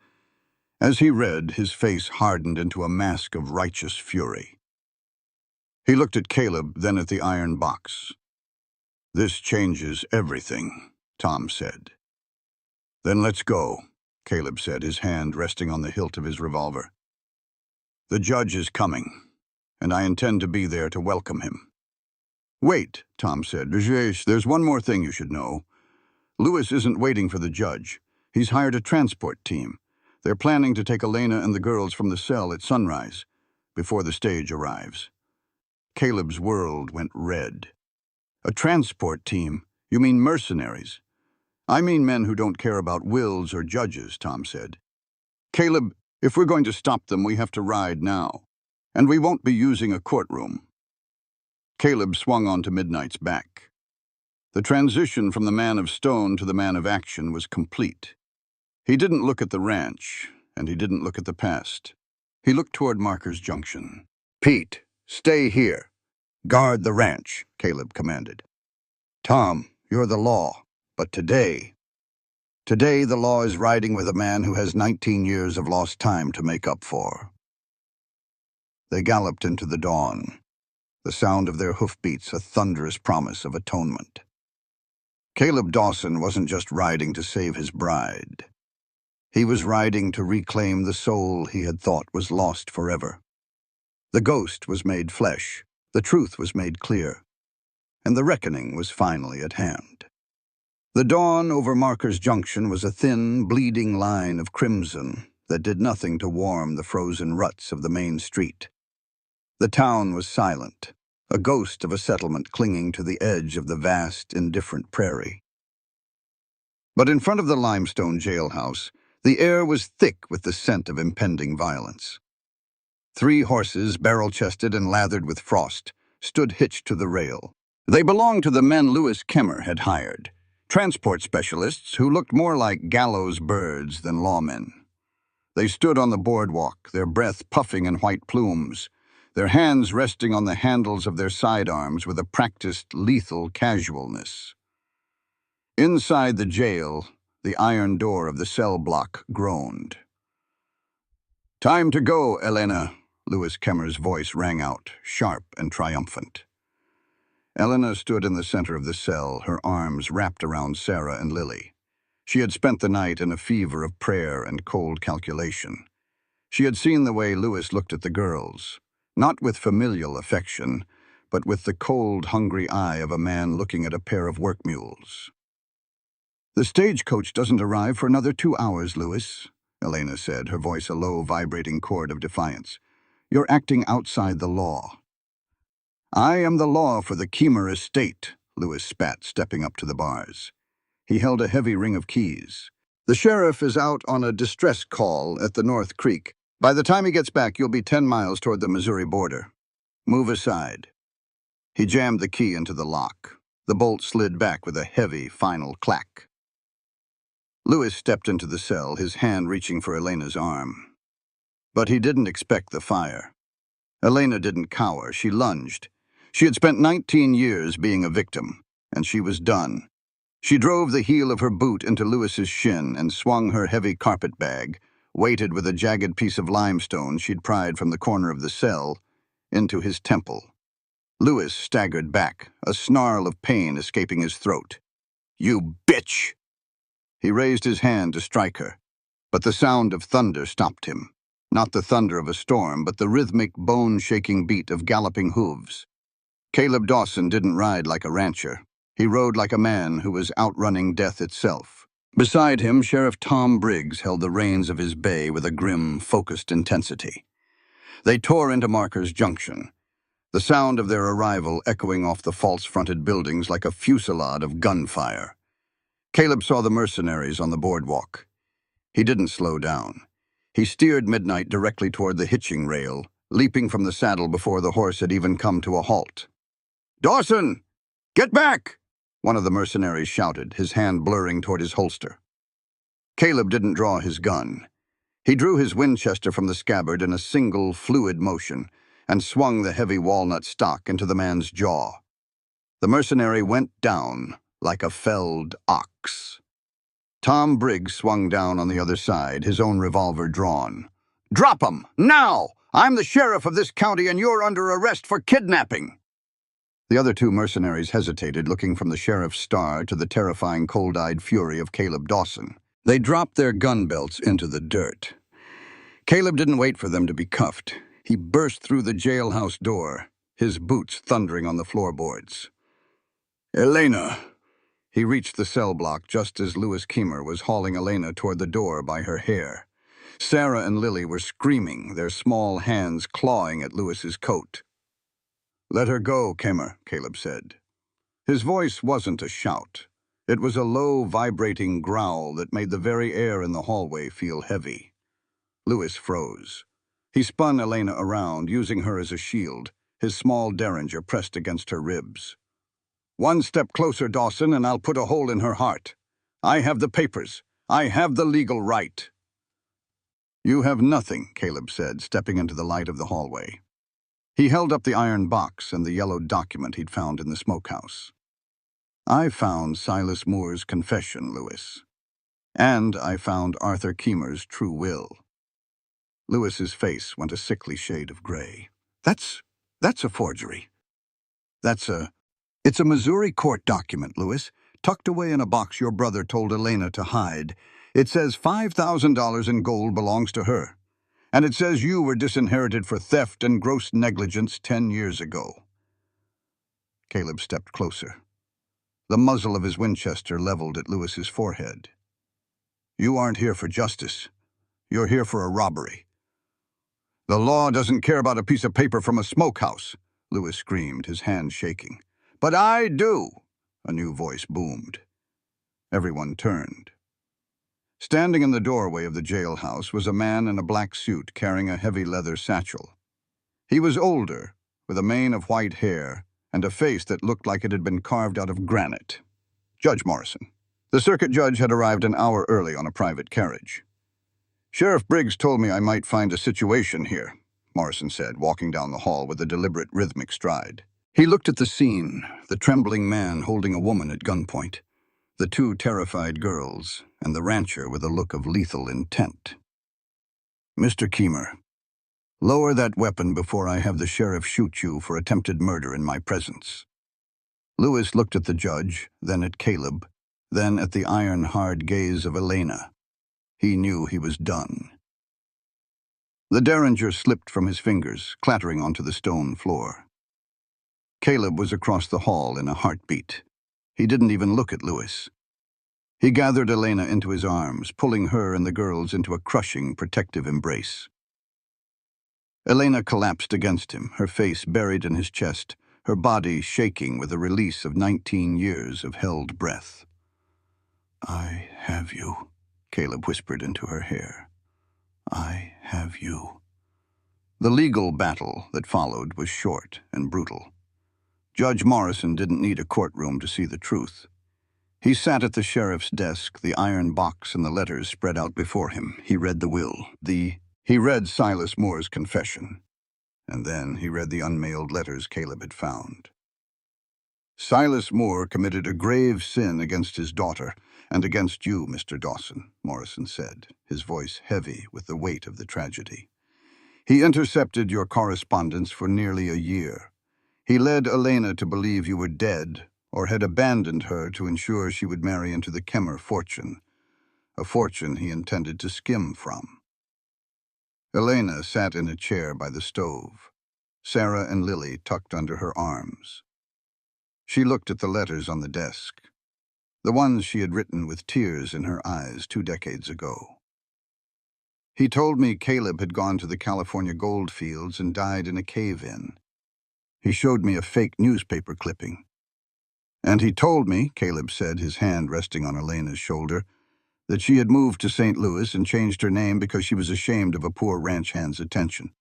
As he read, his face hardened into a mask of righteous fury. He looked at Caleb, then at the iron box. "This changes everything," Tom said. "Then let's go," Caleb said, his hand resting on the hilt of his revolver. "The judge is coming, and I intend to be there to welcome him." "Wait," Tom said. "There's one more thing you should know. Louis isn't waiting for the judge. He's hired a transport team. They're planning to take Elena and the girls from the cell at sunrise, before the stage arrives." Caleb's world went red. "A transport team? You mean mercenaries?" "I mean men who don't care about wills or judges," Tom said. "Caleb, If we're going to stop them, we have to ride now. And we won't be using a courtroom. Caleb swung onto Midnight's back. The transition from the man of stone to the man of action was complete. He didn't look at the ranch, and he didn't look at the past. He looked toward Marker's Junction. "Pete, stay here. Guard the ranch," Caleb commanded. "Tom, you're the law, but today the law is riding with a man who has 19 years of lost time to make up for." They galloped into the dawn, the sound of their hoofbeats a thunderous promise of atonement. Caleb Dawson wasn't just riding to save his bride. He was riding to reclaim the soul he had thought was lost forever. The ghost was made flesh, the truth was made clear, and the reckoning was finally at hand. The dawn over Marker's Junction was a thin, bleeding line of crimson that did nothing to warm the frozen ruts of the main street. The town was silent, a ghost of a settlement clinging to the edge of the vast, indifferent prairie. But in front of the limestone jailhouse, the air was thick with the scent of impending violence. 3 horses, barrel-chested and lathered with frost, stood hitched to the rail. They belonged to the men Lewis Kemmer had hired, transport specialists who looked more like gallows birds than lawmen. They stood on the boardwalk, their breath puffing in white plumes, their hands resting on the handles of their sidearms with a practiced, lethal casualness. Inside the jail, the iron door of the cell block groaned. "Time to go, Elena," Lewis Kemmer's voice rang out, sharp and triumphant. Elena stood in the center of the cell, her arms wrapped around Sarah and Lily. She had spent the night in a fever of prayer and cold calculation. She had seen the way Lewis looked at the girls, not with familial affection, but with the cold, hungry eye of a man looking at a pair of work mules. "The stagecoach doesn't arrive for another 2 hours, Lewis," Elena said, her voice a low, vibrating chord of defiance. "You're acting outside the law." "I am the law for the Kemmer estate," Lewis spat, stepping up to the bars. He held a heavy ring of keys. "The sheriff is out on a distress call at the North Creek. By the time he gets back, you'll be 10 miles toward the Missouri border. Move aside." He jammed the key into the lock. The bolt slid back with a heavy, final clack. Lewis stepped into the cell, his hand reaching for Elena's arm. But he didn't expect the fire. Elena didn't cower, she lunged. She had spent 19 years being a victim, and she was done. She drove the heel of her boot into Lewis's shin and swung her heavy carpet bag, weighted with a jagged piece of limestone she'd pried from the corner of the cell, into his temple. Lewis staggered back, a snarl of pain escaping his throat. "You bitch!" He raised his hand to strike her, but the sound of thunder stopped him. Not the thunder of a storm, but the rhythmic, bone-shaking beat of galloping hooves. Caleb Dawson didn't ride like a rancher. He rode like a man who was outrunning death itself. Beside him, Sheriff Tom Briggs held the reins of his bay with a grim, focused intensity. They tore into Marker's Junction, the sound of their arrival echoing off the false-fronted buildings like a fusillade of gunfire. Caleb saw the mercenaries on the boardwalk. He didn't slow down. He steered Midnight directly toward the hitching rail, leaping from the saddle before the horse had even come to a halt. "Dawson! Get back!" one of the mercenaries shouted, his hand blurring toward his holster. Caleb didn't draw his gun. He drew his Winchester from the scabbard in a single, fluid motion and swung the heavy walnut stock into the man's jaw. The mercenary went down like a felled ox. Tom Briggs swung down on the other side, his own revolver drawn. "Drop 'em! Now! I'm the sheriff of this county and you're under arrest for kidnapping!" The other 2 mercenaries hesitated, looking from the sheriff's star to the terrifying, cold-eyed fury of Caleb Dawson. They dropped their gun belts into the dirt. Caleb didn't wait for them to be cuffed. He burst through the jailhouse door, his boots thundering on the floorboards. "Elena!" He reached the cell block just as Lewis Kemmer was hauling Elena toward the door by her hair. Sarah and Lily were screaming, their small hands clawing at Lewis's coat. "Let her go, Kemmer," Caleb said. His voice wasn't a shout. It was a low, vibrating growl that made the very air in the hallway feel heavy. Lewis froze. He spun Elena around, using her as a shield, his small derringer pressed against her ribs. "One step closer, Dawson, and I'll put a hole in her heart. I have the papers. I have the legal right." "You have nothing," Caleb said, stepping into the light of the hallway. He held up the iron box and the yellow document he'd found in the smokehouse. "I found Silas Moore's confession, Lewis. And I found Arthur Keemer's true will." Lewis's face went a sickly shade of gray. That's a forgery. It's a Missouri court document, Lewis, tucked away in a box your brother told Elena to hide. It says $5,000 in gold belongs to her. And it says you were disinherited for theft and gross negligence 10 years ago." Caleb stepped closer, the muzzle of his Winchester leveled at Lewis's forehead. "You aren't here for justice. You're here for a robbery." "The law doesn't care about a piece of paper from a smokehouse," Lewis screamed, his hand shaking. "But I do," a new voice boomed. Everyone turned. Standing in the doorway of the jailhouse was a man in a black suit carrying a heavy leather satchel. He was older, with a mane of white hair and a face that looked like it had been carved out of granite. Judge Morrison. The circuit judge had arrived an hour early on a private carriage. "Sheriff Briggs told me I might find a situation here," Morrison said, walking down the hall with a deliberate, rhythmic stride. He looked at the scene, the trembling man holding a woman at gunpoint, the two terrified girls, and the rancher with a look of lethal intent. "Mr. Keemer, lower that weapon before I have the sheriff shoot you for attempted murder in my presence." Lewis looked at the judge, then at Caleb, then at the iron-hard gaze of Elena. He knew he was done. The derringer slipped from his fingers, clattering onto the stone floor. Caleb was across the hall in a heartbeat. He didn't even look at Lewis. He gathered Elena into his arms, pulling her and the girls into a crushing, protective embrace. Elena collapsed against him, her face buried in his chest, her body shaking with the release of 19 years of held breath. "I have you," Caleb whispered into her hair. "I have you." The legal battle that followed was short and brutal. Judge Morrison didn't need a courtroom to see the truth. He sat at the sheriff's desk, the iron box and the letters spread out before him. He read the will. He read Silas Moore's confession. And then he read the unmailed letters Caleb had found. "Silas Moore committed a grave sin against his daughter and against you, Mr. Dawson," Morrison said, his voice heavy with the weight of the tragedy. "He intercepted your correspondence for nearly a year. He led Elena to believe you were dead or had abandoned her to ensure she would marry into the Kemmer fortune, a fortune he intended to skim from." Elena sat in a chair by the stove, Sarah and Lily tucked under her arms. She looked at the letters on the desk, the ones she had written with tears in her eyes 2 decades ago. "He told me Caleb had gone to the California gold fields and died in a cave-in. He showed me a fake newspaper clipping. And he told me," Caleb said, his hand resting on Elena's shoulder, "that she had moved to St. Louis and changed her name because she was ashamed of a poor ranch hand's attention."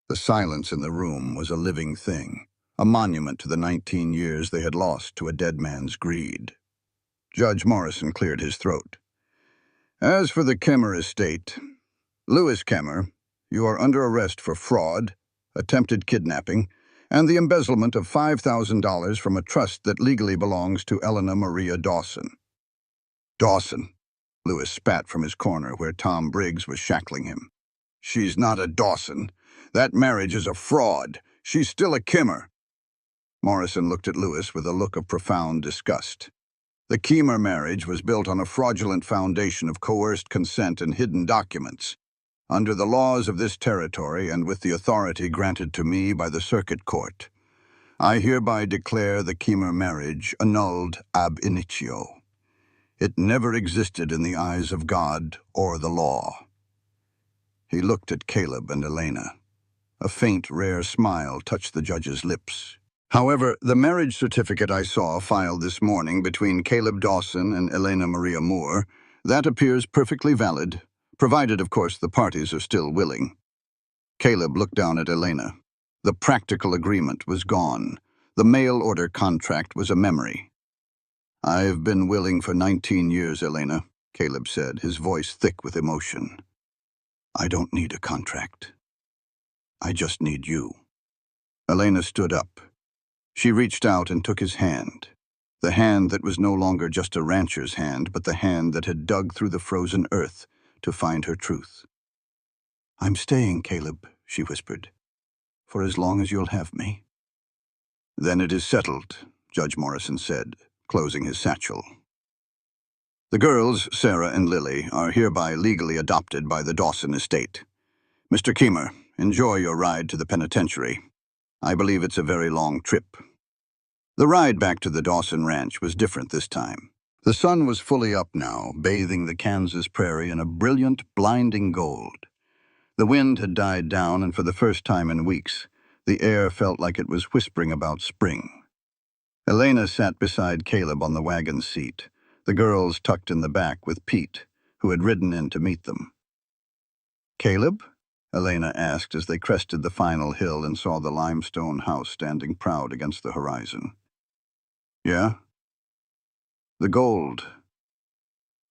The silence in the room was a living thing, a monument to the 19 years they had lost to a dead man's greed. Judge Morrison cleared his throat. "As for the Kemmer estate, Lewis Kemmer, you are under arrest for fraud, attempted kidnapping, and the embezzlement of $5,000 from a trust that legally belongs to Elena Maria Dawson." "Dawson," Lewis spat from his corner where Tom Briggs was shackling him. "She's not a Dawson. That marriage is a fraud. She's still a Kemmer." Morrison looked at Lewis with a look of profound disgust. "The Kemmer marriage was built on a fraudulent foundation of coerced consent and hidden documents. Under the laws of this territory and with the authority granted to me by the circuit court, I hereby declare the Kemmer marriage annulled ab initio. It never existed in the eyes of God or the law." He looked at Caleb and Elena. A faint, rare smile touched the judge's lips. "However, the marriage certificate I saw filed this morning between Caleb Dawson and Elena Maria Moore, that appears perfectly valid, Provided, of course, the parties are still willing. Caleb looked down at Elena. The practical agreement was gone. The mail-order contract was a memory. "I've been willing for 19 years, Elena," Caleb said, his voice thick with emotion. "I don't need a contract. I just need you." Elena stood up. She reached out and took his hand. The hand that was no longer just a rancher's hand, but the hand that had dug through the frozen earth to find her truth. "I'm staying, Caleb," she whispered, "for as long as you'll have me." "Then it is settled," Judge Morrison said, closing his satchel. "The girls, Sarah and Lily, are hereby legally adopted by the Dawson estate. Mr. Keemer, enjoy your ride to the penitentiary. I believe it's a very long trip." The ride back to the Dawson ranch was different this time. The sun was fully up now, bathing the Kansas prairie in a brilliant, blinding gold. The wind had died down, and for the first time in weeks, the air felt like it was whispering about spring. Elena sat beside Caleb on the wagon seat, the girls tucked in the back with Pete, who had ridden in to meet them. "Caleb?" Elena asked as they crested the final hill and saw the limestone house standing proud against the horizon. "Yeah?" "The gold.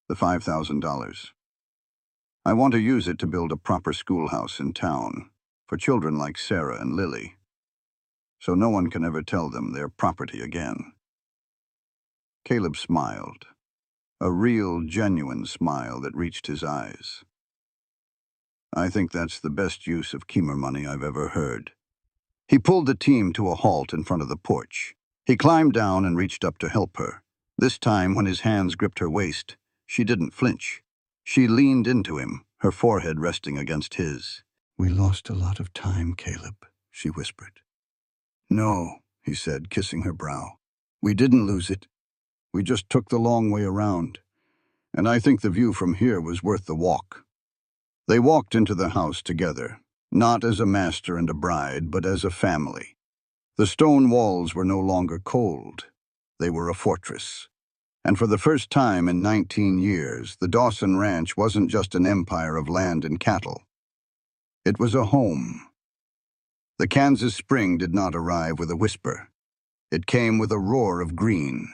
The $5,000. I want to use it to build a proper schoolhouse in town for children like Sarah and Lily, so no one can ever tell them they're property again." Caleb smiled, a real, genuine smile that reached his eyes. "I think that's the best use of Keemer money I've ever heard." He pulled the team to a halt in front of the porch. He climbed down and reached up to help her. This time, when his hands gripped her waist, she didn't flinch. She leaned into him, her forehead resting against his. "We lost a lot of time, Caleb," she whispered. "No," he said, kissing her brow. "We didn't lose it. We just took the long way around. And I think the view from here was worth the walk." They walked into the house together, not as a master and a bride, but as a family. The stone walls were no longer cold. They were a fortress. And for the first time in 19 years, the Dawson Ranch wasn't just an empire of land and cattle. It was a home. The Kansas spring did not arrive with a whisper. It came with a roar of green.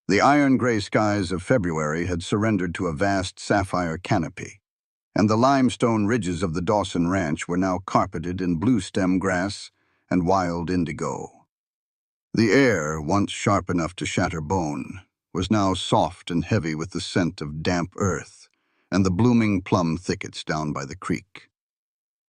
The iron-gray skies of February had surrendered to a vast sapphire canopy, and the limestone ridges of the Dawson Ranch were now carpeted in blue-stem grass and wild indigo. The air, once sharp enough to shatter bone, was now soft and heavy with the scent of damp earth and the blooming plum thickets down by the creek.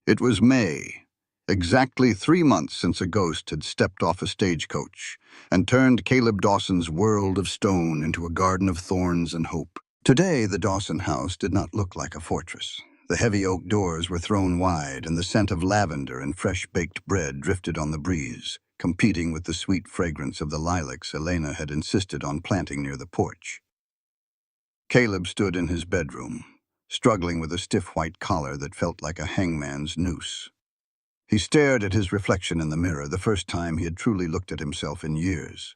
It was May, exactly 3 months since a ghost had stepped off a stagecoach and turned Caleb Dawson's world of stone into a garden of thorns and hope. Today, the Dawson house did not look like a fortress. The heavy oak doors were thrown wide, and the scent of lavender and fresh-baked bread drifted on the breeze, competing with the sweet fragrance of the lilacs Elena had insisted on planting near the porch. Caleb stood in his bedroom, struggling with a stiff white collar that felt like a hangman's noose. He stared at his reflection in the mirror, the first time he had truly looked at himself in years.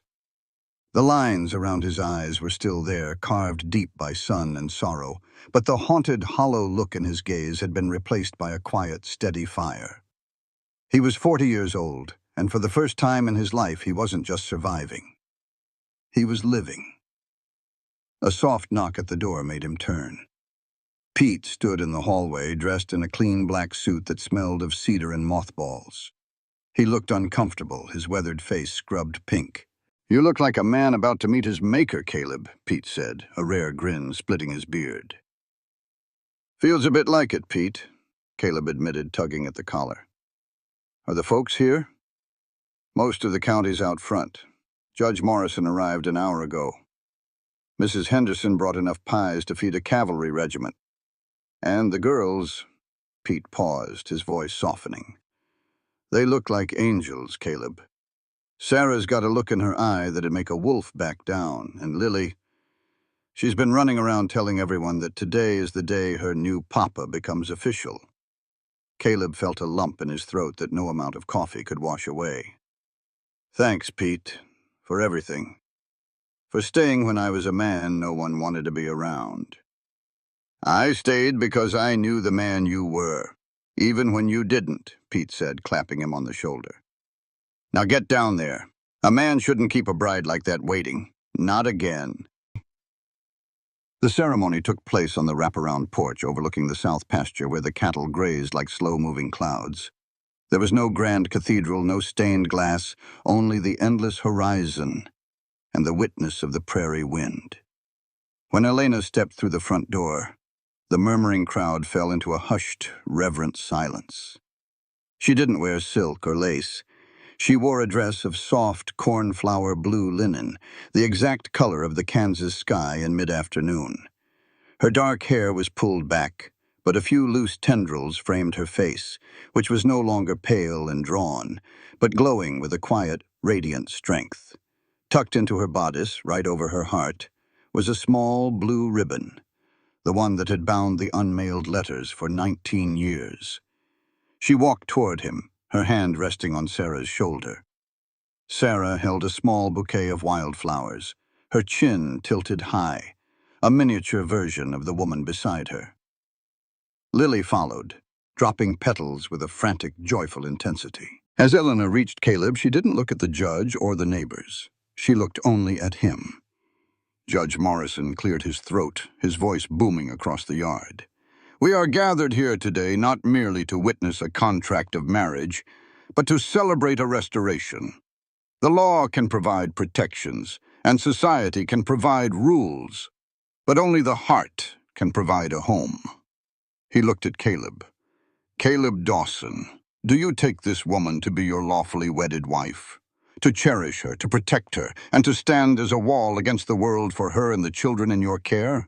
The lines around his eyes were still there, carved deep by sun and sorrow, but the haunted, hollow look in his gaze had been replaced by a quiet, steady fire. He was 40 years old, and for the first time in his life he wasn't just surviving. He was living. A soft knock at the door made him turn. Pete stood in the hallway, dressed in a clean black suit that smelled of cedar and mothballs. He looked uncomfortable, his weathered face scrubbed pink. "You look like a man about to meet his maker, Caleb," Pete said, a rare grin splitting his beard. "Feels a bit like it, Pete," Caleb admitted, tugging at the collar. "Are the folks here?" "Most of the county's out front. Judge Morrison arrived an hour ago. Mrs. Henderson brought enough pies to feed a cavalry regiment. And the girls—" Pete paused, his voice softening. "They look like angels, Caleb. Sarah's got a look in her eye that'd make a wolf back down, and Lily, she's been running around telling everyone that today is the day her new papa becomes official." Caleb felt a lump in his throat that no amount of coffee could wash away. "Thanks, Pete, for everything. For staying when I was a man no one wanted to be around. I stayed because I knew the man you were, even when you didn't, Pete said, clapping him on the shoulder. Now get down there. A man shouldn't keep a bride like that waiting. Not again. The ceremony took place on the wraparound porch overlooking the south pasture where the cattle grazed like slow-moving clouds. There was no grand cathedral, no stained glass, only the endless horizon and the witness of the prairie wind. When Elena stepped through the front door, the murmuring crowd fell into a hushed, reverent silence. She didn't wear silk or lace. She wore a dress of soft, cornflower blue linen, the exact color of the Kansas sky in mid-afternoon. Her dark hair was pulled back, but a few loose tendrils framed her face, which was no longer pale and drawn, but glowing with a quiet, radiant strength. Tucked into her bodice, right over her heart, was a small blue ribbon, the one that had bound the unmailed letters for 19 years. She walked toward him, her hand resting on Sarah's shoulder. Sarah held a small bouquet of wildflowers, her chin tilted high, a miniature version of the woman beside her. Lily followed, dropping petals with a frantic, joyful intensity. As Eleanor reached Caleb, she didn't look at the judge or the neighbors. She looked only at him. Judge Morrison cleared his throat, his voice booming across the yard. We are gathered here today not merely to witness a contract of marriage, but to celebrate a restoration. The law can provide protections, and society can provide rules, but only the heart can provide a home. He looked at Caleb. Caleb Dawson, do you take this woman to be your lawfully wedded wife? To cherish her, to protect her, and to stand as a wall against the world for her and the children in your care?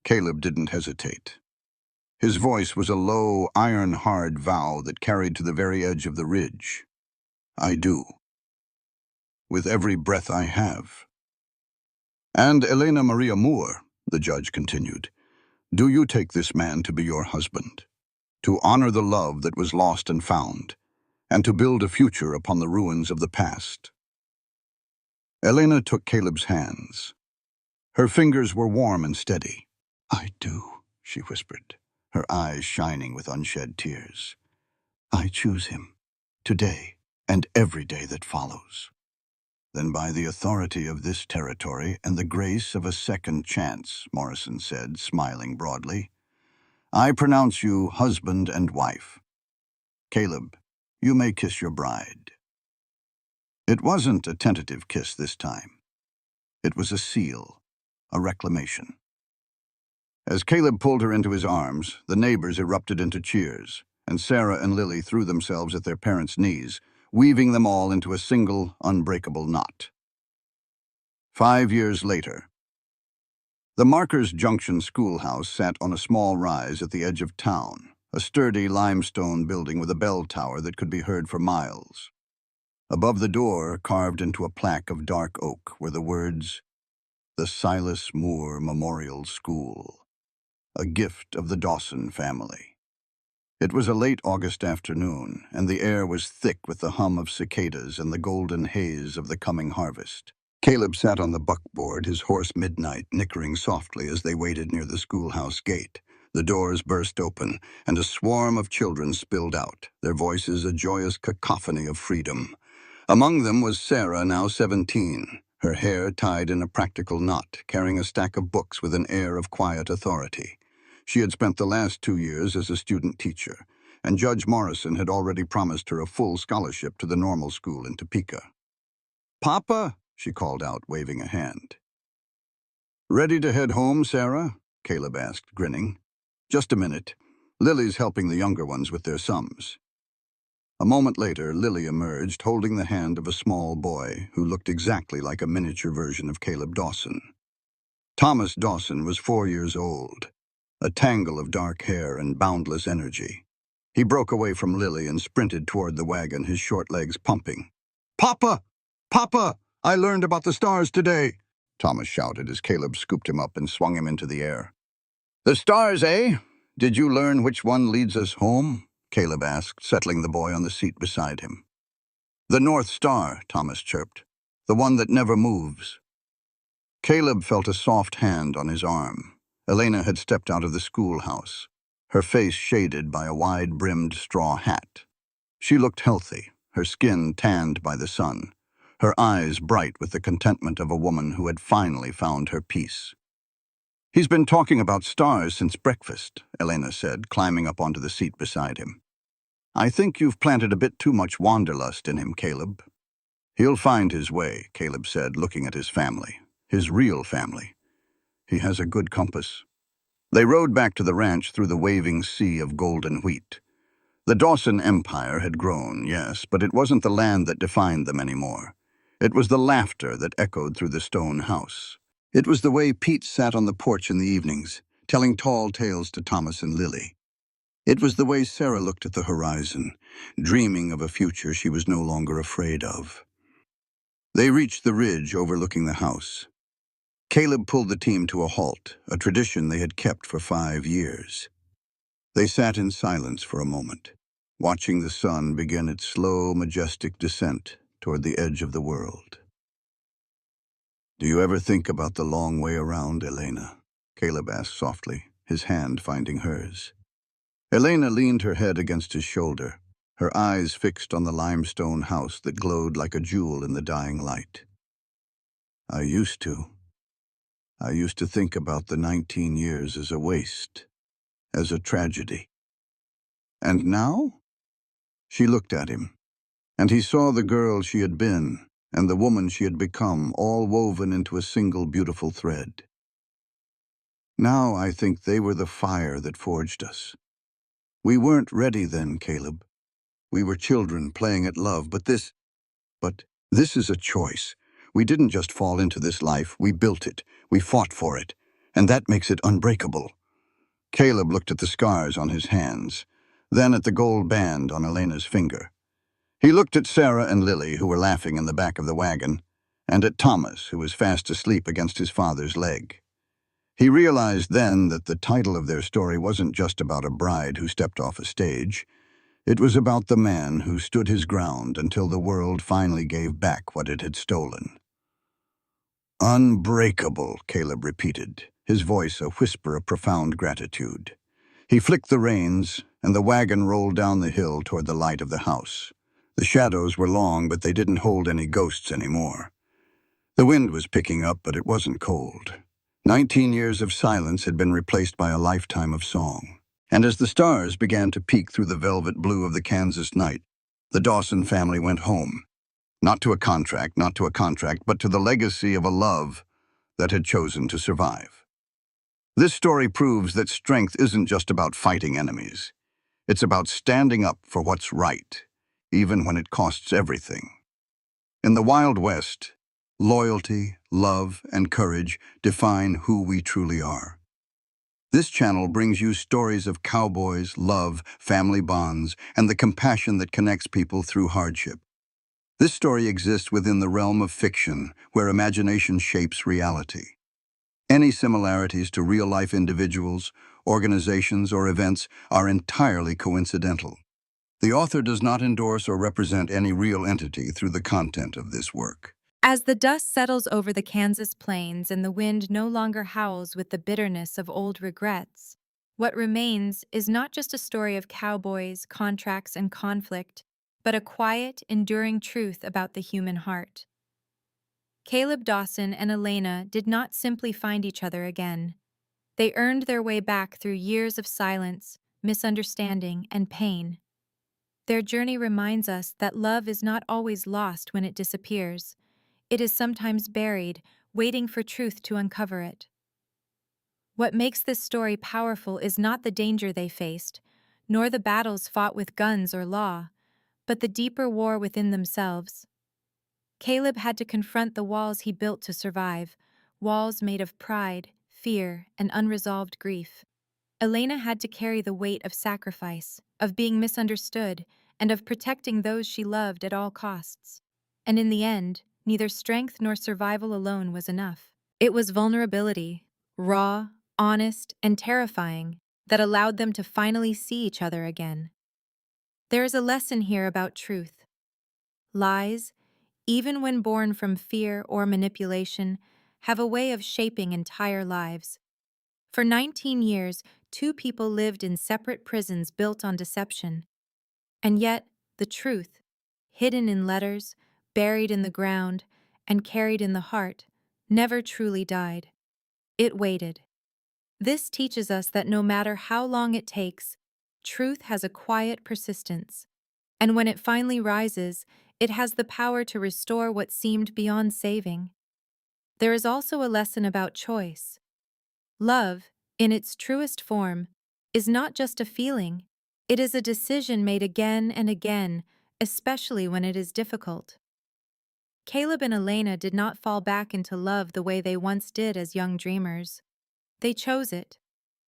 Caleb didn't hesitate. His voice was a low, iron-hard vow that carried to the very edge of the ridge. I do. With every breath I have. And Elena Maria Moore, the judge continued, do you take this man to be your husband, to honor the love that was lost and found, and to build a future upon the ruins of the past? Elena took Caleb's hands. Her fingers were warm and steady. I do, she whispered, her eyes shining with unshed tears. I choose him, today and every day that follows. Then by the authority of this territory and the grace of a second chance, Morrison said, smiling broadly, I pronounce you husband and wife. Caleb, you may kiss your bride. It wasn't a tentative kiss this time. It was a seal, a reclamation. As Caleb pulled her into his arms, the neighbors erupted into cheers, and Sarah and Lily threw themselves at their parents' knees, weaving them all into a single, unbreakable knot. 5 years later, the Markers Junction schoolhouse sat on a small rise at the edge of town, a sturdy limestone building with a bell tower that could be heard for miles. Above the door, carved into a plaque of dark oak, were the words, The Silas Moore Memorial School, a gift of the Dawson family. It was a late August afternoon, and the air was thick with the hum of cicadas and the golden haze of the coming harvest. Caleb sat on the buckboard, his horse Midnight nickering softly as they waited near the schoolhouse gate. The doors burst open, and a swarm of children spilled out, their voices a joyous cacophony of freedom. Among them was Sarah, now 17, her hair tied in a practical knot, carrying a stack of books with an air of quiet authority. She had spent the last 2 years as a student teacher, and Judge Morrison had already promised her a full scholarship to the normal school in Topeka. Papa, she called out, waving a hand. Ready to head home, Sarah? Caleb asked, grinning. Just a minute. Lily's helping the younger ones with their sums. A moment later, Lily emerged, holding the hand of a small boy who looked exactly like a miniature version of Caleb Dawson. Thomas Dawson was 4 years old, a tangle of dark hair and boundless energy. He broke away from Lily and sprinted toward the wagon, his short legs pumping. Papa! Papa! I learned about the stars today, Thomas shouted as Caleb scooped him up and swung him into the air. The stars, eh? Did you learn which one leads us home? Caleb asked, settling the boy on the seat beside him. The North Star, Thomas chirped. The one that never moves. Caleb felt a soft hand on his arm, Elena had stepped out of the schoolhouse, her face shaded by a wide-brimmed straw hat. She looked healthy, her skin tanned by the sun, her eyes bright with the contentment of a woman who had finally found her peace. "He's been talking about stars since breakfast," Elena said, climbing up onto the seat beside him. "I think you've planted a bit too much wanderlust in him, Caleb." "He'll find his way," Caleb said, looking at his family. His real family. "He has a good compass." They rode back to the ranch through the waving sea of golden wheat. The Dawson Empire had grown, yes, but it wasn't the land that defined them anymore. It was the laughter that echoed through the stone house. It was the way Pete sat on the porch in the evenings, telling tall tales to Thomas and Lily. It was the way Sarah looked at the horizon, dreaming of a future she was no longer afraid of. They reached the ridge overlooking the house. Caleb pulled the team to a halt, a tradition they had kept for 5 years. They sat in silence for a moment, watching the sun begin its slow, majestic descent toward the edge of the world. "Do you ever think about the long way around, Elena?" Caleb asked softly, his hand finding hers. Elena leaned her head against his shoulder, her eyes fixed on the limestone house that glowed like a jewel in the dying light. "I used to. I used to think about the 19 years as a waste, as a tragedy. And now?" She looked at him, and he saw the girl she had been and the woman she had become all woven into a single beautiful thread. "Now I think they were the fire that forged us. We weren't ready then, Caleb. We were children playing at love, but this is a choice. We didn't just fall into this life, we built it, we fought for it, and that makes it unbreakable." Caleb looked at the scars on his hands, then at the gold band on Elena's finger. He looked at Sarah and Lily, who were laughing in the back of the wagon, and at Thomas, who was fast asleep against his father's leg. He realized then that the title of their story wasn't just about a bride who stepped off a stage. It was about the man who stood his ground until the world finally gave back what it had stolen. "Unbreakable," Caleb repeated, his voice a whisper of profound gratitude. He flicked the reins, and the wagon rolled down the hill toward the light of the house. The shadows were long, but they didn't hold any ghosts anymore. The wind was picking up, but it wasn't cold. 19 years of silence had been replaced by a lifetime of song. And as the stars began to peek through the velvet blue of the Kansas night, the Dawson family went home. Not to a contract, but to the legacy of a love that had chosen to survive. This story proves that strength isn't just about fighting enemies. It's about standing up for what's right, even when it costs everything. In the Wild West, loyalty, love, and courage define who we truly are. This channel brings you stories of cowboys, love, family bonds, and the compassion that connects people through hardship. This story exists within the realm of fiction, where imagination shapes reality. Any similarities to real-life individuals, organizations, or events are entirely coincidental. The author does not endorse or represent any real entity through the content of this work. As the dust settles over the Kansas plains and the wind no longer howls with the bitterness of old regrets, what remains is not just a story of cowboys, contracts, and conflict, but a quiet, enduring truth about the human heart. Caleb Dawson and Elena did not simply find each other again. They earned their way back through years of silence, misunderstanding, and pain. Their journey reminds us that love is not always lost when it disappears. It is sometimes buried, waiting for truth to uncover it. What makes this story powerful is not the danger they faced, nor the battles fought with guns or law, but the deeper war within themselves. Caleb had to confront the walls he built to survive, walls made of pride, fear, and unresolved grief. Elena had to carry the weight of sacrifice, of being misunderstood, and of protecting those she loved at all costs. And in the end, neither strength nor survival alone was enough. It was vulnerability, raw, honest, and terrifying, that allowed them to finally see each other again. There is a lesson here about truth. Lies, even when born from fear or manipulation, have a way of shaping entire lives. For 19 years, two people lived in separate prisons built on deception. And yet, the truth, hidden in letters, buried in the ground, and carried in the heart, never truly died. It waited. This teaches us that no matter how long it takes, truth has a quiet persistence. And when it finally rises, it has the power to restore what seemed beyond saving. There is also a lesson about choice. Love, in its truest form, is not just a feeling, it is a decision made again and again, especially when it is difficult. Caleb and Elena did not fall back into love the way they once did as young dreamers. They chose it.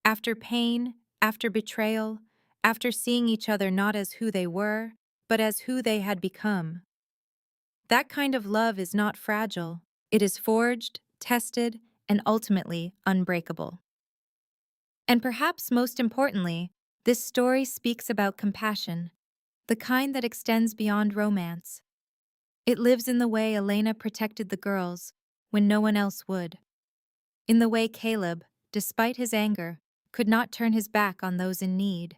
After pain, after betrayal, after seeing each other not as who they were, but as who they had become. That kind of love is not fragile. It is forged, tested, and ultimately unbreakable. And perhaps most importantly, this story speaks about compassion, the kind that extends beyond romance. It lives in the way Elena protected the girls when no one else would. In the way Caleb, despite his anger, could not turn his back on those in need.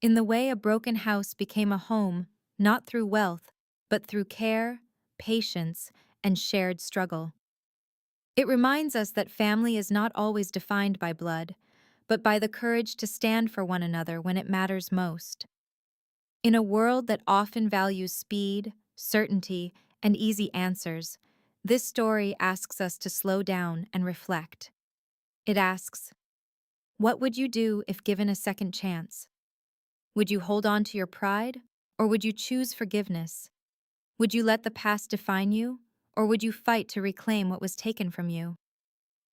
In the way a broken house became a home, not through wealth, but through care, patience, and shared struggle. It reminds us that family is not always defined by blood, but by the courage to stand for one another when it matters most. In a world that often values speed, certainty, and easy answers, this story asks us to slow down and reflect. It asks, what would you do if given a second chance? Would you hold on to your pride, or would you choose forgiveness? Would you let the past define you, or would you fight to reclaim what was taken from you?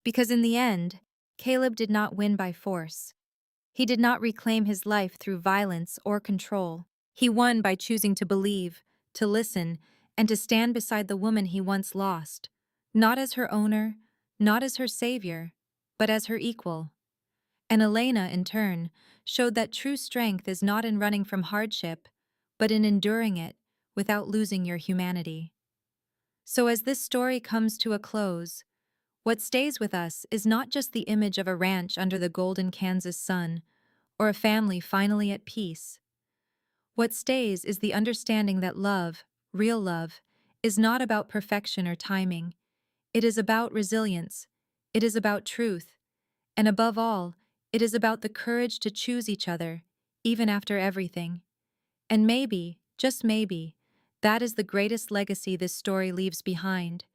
Because in the end, Caleb did not win by force. He did not reclaim his life through violence or control. He won by choosing to believe, to listen, and to stand beside the woman he once lost, not as her owner, not as her savior, but as her equal. And Elena, in turn, showed that true strength is not in running from hardship, but in enduring it without losing your humanity. So as this story comes to a close, what stays with us is not just the image of a ranch under the golden Kansas sun, or a family finally at peace. What stays is the understanding that love, real love, is not about perfection or timing. It is about resilience. It is about truth. And above all, it is about the courage to choose each other, even after everything. And maybe, just maybe, that is the greatest legacy this story leaves behind.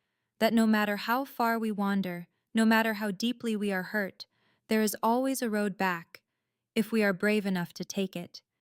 That no matter how far we wander, no matter how deeply we are hurt, there is always a road back, if we are brave enough to take it.